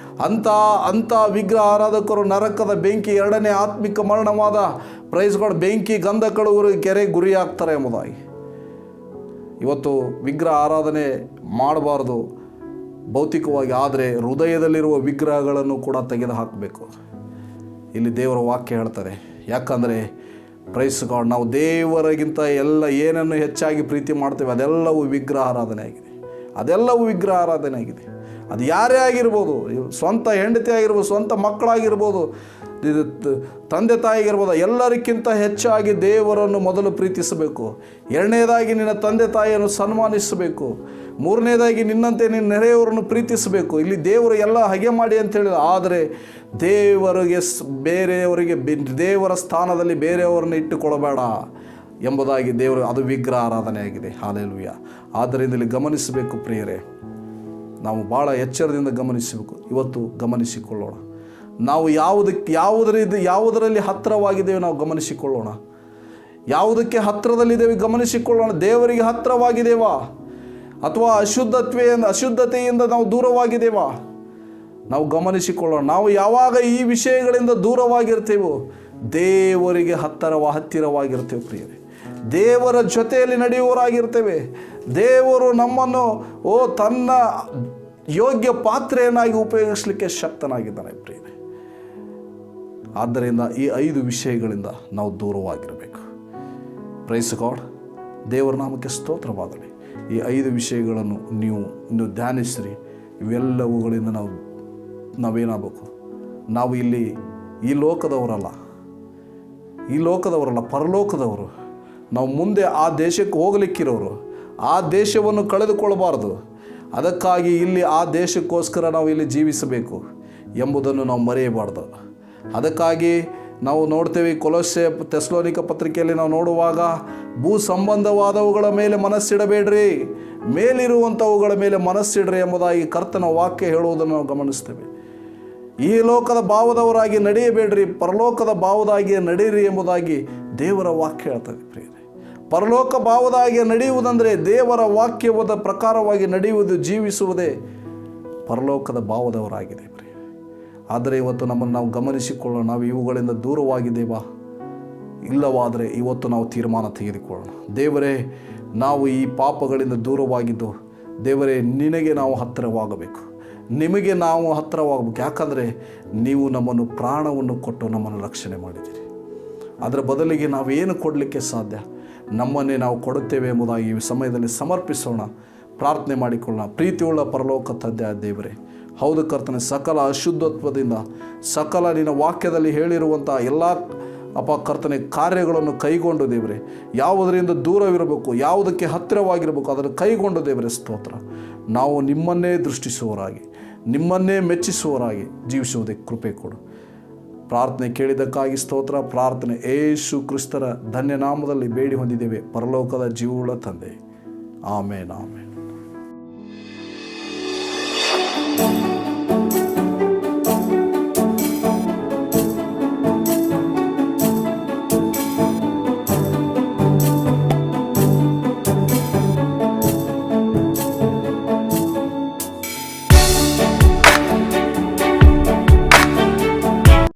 S1: ಅಂಥ ವಿಗ್ರಹ ಆರಾಧಕರು ನರಕದ ಬೆಂಕಿ, 2ನೇ ಆತ್ಮಿಕ ಮರಣವಾದ ಪ್ರೈಸ್ಗಳು ಬೆಂಕಿ ಗಂಧಕಗಳು ಕೆರೆ ಗುರಿಯಾಗ್ತಾರೆ ಎಂಬುದಾಗಿ. ಇವತ್ತು ವಿಗ್ರಹ ಆರಾಧನೆ ಮಾಡಬಾರ್ದು ಭೌತಿಕವಾಗಿ, ಆದರೆ ಹೃದಯದಲ್ಲಿರುವ ವಿಗ್ರಹಗಳನ್ನು ಕೂಡ ತೆಗೆದು ಹಾಕಬೇಕು. ಇಲ್ಲಿ ದೇವರ ವಾಕ್ಯ ಹೇಳ್ತಾರೆ. ಯಾಕಂದರೆ ಪ್ರೈಸ್ ಗಾಡ್, ನಾವು ದೇವರಿಗಿಂತ ಏನನ್ನು ಹೆಚ್ಚಾಗಿ ಪ್ರೀತಿ ಮಾಡ್ತೇವೆ ಅದೆಲ್ಲವೂ ವಿಗ್ರಹ ಆರಾಧನೆ ಆಗಿದೆ. ಅದೆಲ್ಲವೂ ವಿಗ್ರಹ ಆರಾಧನೆ ಆಗಿದೆ. ಅದು ಯಾರೇ ಆಗಿರ್ಬೋದು, ಸ್ವಂತ ಹೆಂಡತಿ ಆಗಿರ್ಬೋದು, ಸ್ವಂತ ಮಕ್ಕಳಾಗಿರ್ಬೋದು, ತಂದೆ ತಾಯಿಗಿರ್ಬೋದು, ಎಲ್ಲರಿಗಿಂತ ಹೆಚ್ಚಾಗಿ ದೇವರನ್ನು ಮೊದಲು ಪ್ರೀತಿಸಬೇಕು. 2ನೇದಾಗಿ ನಿನ್ನ ತಂದೆ ತಾಯಿಯನ್ನು ಸನ್ಮಾನಿಸಬೇಕು. 3ನೇದಾಗಿ ನಿನ್ನಂತೆ ನಿನ್ನ ನೆರೆಯವರನ್ನು ಪ್ರೀತಿಸಬೇಕು. ಇಲ್ಲಿ ದೇವರು ಎಲ್ಲ ಹಾಗೆ ಮಾಡಿ ಅಂತ ಹೇಳಿದ. ಆದರೆ ದೇವರಿಗೆ ಬೇರೆಯವರಿಗೆ ದೇವರ ಸ್ಥಾನದಲ್ಲಿ ಬೇರೆಯವರನ್ನು ಇಟ್ಟುಕೊಳ್ಳಬೇಡ ಎಂಬುದಾಗಿ ದೇವರು, ಅದು ವಿಗ್ರಹ ಆರಾಧನೆ ಆಗಿದೆ. ಹಾಲೆಲೂಯ. ಆದ್ದರಿಂದ ಇಲ್ಲಿ ಗಮನಿಸಬೇಕು ಪ್ರಿಯರೇ, ನಾವು ಭಾಳ ಎಚ್ಚರದಿಂದ ಗಮನಿಸಬೇಕು. ಇವತ್ತು ಗಮನಿಸಿಕೊಳ್ಳೋಣ. ನಾವು ಯಾವುದರಲ್ಲಿ ಹತ್ತಿರವಾಗಿದ್ದೇವೆ ನಾವು ಗಮನಿಸಿಕೊಳ್ಳೋಣ. ಯಾವುದಕ್ಕೆ ಹತ್ತಿರದಲ್ಲಿದ್ದೇವೆ ಗಮನಿಸಿಕೊಳ್ಳೋಣ. ದೇವರಿಗೆ ಹತ್ತಿರವಾಗಿದ್ದೇವಾ ಅಥವಾ ಅಶುದ್ಧತೆಯಿಂದ ನಾವು ದೂರವಾಗಿದ್ದೇವಾ ನಾವು ಗಮನಿಸಿಕೊಳ್ಳೋಣ. ನಾವು ಯಾವಾಗ ಈ ವಿಷಯಗಳಿಂದ ದೂರವಾಗಿರ್ತೇವೋ ದೇವರಿಗೆ ಹತ್ತಿರವಾಗಿರ್ತೇವೆ ಪ್ರಿಯರೇ. ದೇವರ ಜೊತೆಯಲ್ಲಿ ನಡೆಯುವವರಾಗಿರ್ತೇವೆ. ದೇವರು ನಮ್ಮನ್ನು ತನ್ನ ಯೋಗ್ಯ ಪಾತ್ರೆಯನ್ನಾಗಿ ಉಪಯೋಗಿಸಲಿಕ್ಕೆ ಶಕ್ತನಾಗಿದ್ದಾನೆ ಪ್ರಿಯರೇ. ಆದ್ದರಿಂದ ಈ 5 ವಿಷಯಗಳಿಂದ ನಾವು ದೂರವಾಗಿರಬೇಕು. Praise God. ದೇವರ ನಾಮಕ್ಕೆ ಸ್ತೋತ್ರವಾಗಲಿ. ಈ 5 ವಿಷಯಗಳನ್ನು ನೀವು ಧ್ಯಾನಿಸ್ರಿ. ಇವೆಲ್ಲವುಗಳಿಂದ ನಾವೇನಾಗಬೇಕು? ನಾವು ಇಲ್ಲಿ ಈ ಲೋಕದವರಲ್ಲ, ಪರಲೋಕದವರು. ನಾವು ಮುಂದೆ ಆ ದೇಶಕ್ಕೆ ಹೋಗಲಿಕ್ಕಿರೋರು. ಆ ದೇಶವನ್ನು ಕಳೆದುಕೊಳ್ಳಬಾರ್ದು. ಅದಕ್ಕಾಗಿ ಇಲ್ಲಿ ಆ ದೇಶಕ್ಕೋಸ್ಕರ ನಾವು ಇಲ್ಲಿ ಜೀವಿಸಬೇಕು ಎಂಬುದನ್ನು ನಾವು ಮರೆಯಬಾರ್ದು. ಅದಕ್ಕಾಗಿ ನಾವು ನೋಡ್ತೇವೆ ಥೆಸಲೋನಿಕ ಪತ್ರಿಕೆಯಲ್ಲಿ ನಾವು ನೋಡುವಾಗ, ಭೂ ಸಂಬಂಧವಾದವುಗಳ ಮೇಲೆ ಮನಸ್ಸಿಡಬೇಡ್ರಿ, ಮೇಲಿರುವಂಥವುಗಳ ಮೇಲೆ ಮನಸ್ಸಿಡ್ರಿ ಎಂಬುದಾಗಿ ಕರ್ತನ ವಾಕ್ಯ ಹೇಳುವುದನ್ನು ನಾವು ಗಮನಿಸ್ತೇವೆ. ಈ ಲೋಕದ ಭಾವದವರಾಗಿ ನಡೆಯಬೇಡ್ರಿ, ಪರಲೋಕದ ಭಾವದಾಗಿ ನಡೆಯಿರಿ ಎಂಬುದಾಗಿ ದೇವರ ವಾಕ್ಯ ಹೇಳ್ತದೆ ಪ್ರಿಯರೇ. ಪರಲೋಕ ಭಾವದಾಗಿ ನಡೆಯುವುದಂದರೆ ದೇವರ ವಾಕ್ಯವಾದ ಪ್ರಕಾರವಾಗಿ ನಡೆಯುವುದು, ಜೀವಿಸುವುದೇ ಪರಲೋಕದ ಭಾವದವರಾಗಿದೆ ಪ್ರಿಯರೇ. ಆದರೆ ಇವತ್ತು ನಮ್ಮನ್ನು ನಾವು ಗಮನಿಸಿಕೊಳ್ಳೋಣ. ನಾವು ಇವುಗಳಿಂದ ದೂರವಾಗಿದ್ದೇವಾ? ಇಲ್ಲವಾದರೆ ಇವತ್ತು ನಾವು ತೀರ್ಮಾನ ತೆಗೆದುಕೊಳ್ಳೋಣ. ದೇವರೇ, ನಾವು ಈ ಪಾಪಗಳಿಂದ ದೂರವಾಗಿದ್ದು, ದೇವರೇ ನಿನಗೆ ನಾವು ಹತ್ತಿರವಾಗಬೇಕು, ನಿಮಗೆ ನಾವು ಹತ್ತಿರವಾಗಬೇಕು. ಯಾಕಂದರೆ ನೀವು ನಮ್ಮನ್ನು ಪ್ರಾಣವನ್ನು ಕೊಟ್ಟು ನಮ್ಮನ್ನು ರಕ್ಷಣೆ ಮಾಡಿದ್ದೀರಿ. ಅದರ ಬದಲಿಗೆ ನಾವೇನು ಕೊಡಲಿಕ್ಕೆ ಸಾಧ್ಯ? ನಮ್ಮನ್ನೇ ನಾವು ಕೊಡುತ್ತೇವೆ ಎಂಬುದಾಗಿ ಈ ಸಮಯದಲ್ಲಿ ಸಮರ್ಪಿಸೋಣ, ಪ್ರಾರ್ಥನೆ ಮಾಡಿಕೊಳ್ಳೋಣ. ಪ್ರೀತಿಯುಳ್ಳ ಪರಲೋಕ ತಂದೆಯ ದೇವರೇ, ಹೌದು ಕರ್ತನೆ, ಸಕಲ ಅಶುದ್ಧತ್ವದಿಂದ, ಸಕಲ ನಿನ್ನ ವಾಕ್ಯದಲ್ಲಿ ಹೇಳಿರುವಂಥ ಎಲ್ಲ ಕರ್ತನೆ ಕಾರ್ಯಗಳನ್ನು ಕೈಗೊಂಡು ದೇವರೇ, ಯಾವುದರಿಂದ ದೂರವಿರಬೇಕು, ಯಾವುದಕ್ಕೆ ಹತ್ತಿರವಾಗಿರಬೇಕು ಅದನ್ನು ಕೈಗೊಂಡು ದೇವರೇ ಸ್ತೋತ್ರ. ನಾವು ನಿಮ್ಮನ್ನೇ ದೃಷ್ಟಿಸುವವರಾಗಿ, ನಿಮ್ಮನ್ನೇ ಮೆಚ್ಚಿಸುವವರಾಗಿ ಜೀವಿಸುವುದಕ್ಕೆ ಕೃಪೆ ಕೊಡು. ಪ್ರಾರ್ಥನೆ ಕೇಳಿದ್ದಕ್ಕಾಗಿ ಸ್ತೋತ್ರ. ಪ್ರಾರ್ಥನೆ ಯೇಸು ಕ್ರಿಸ್ತರ ಧನ್ಯನಾಮದಲ್ಲಿ ಬೇಡಿ ಹೊಂದಿದ್ದೇವೆ ಪರಲೋಕದ ಜೀವವುಳ್ಳ ತಂದೆ. ಆಮೇನ್.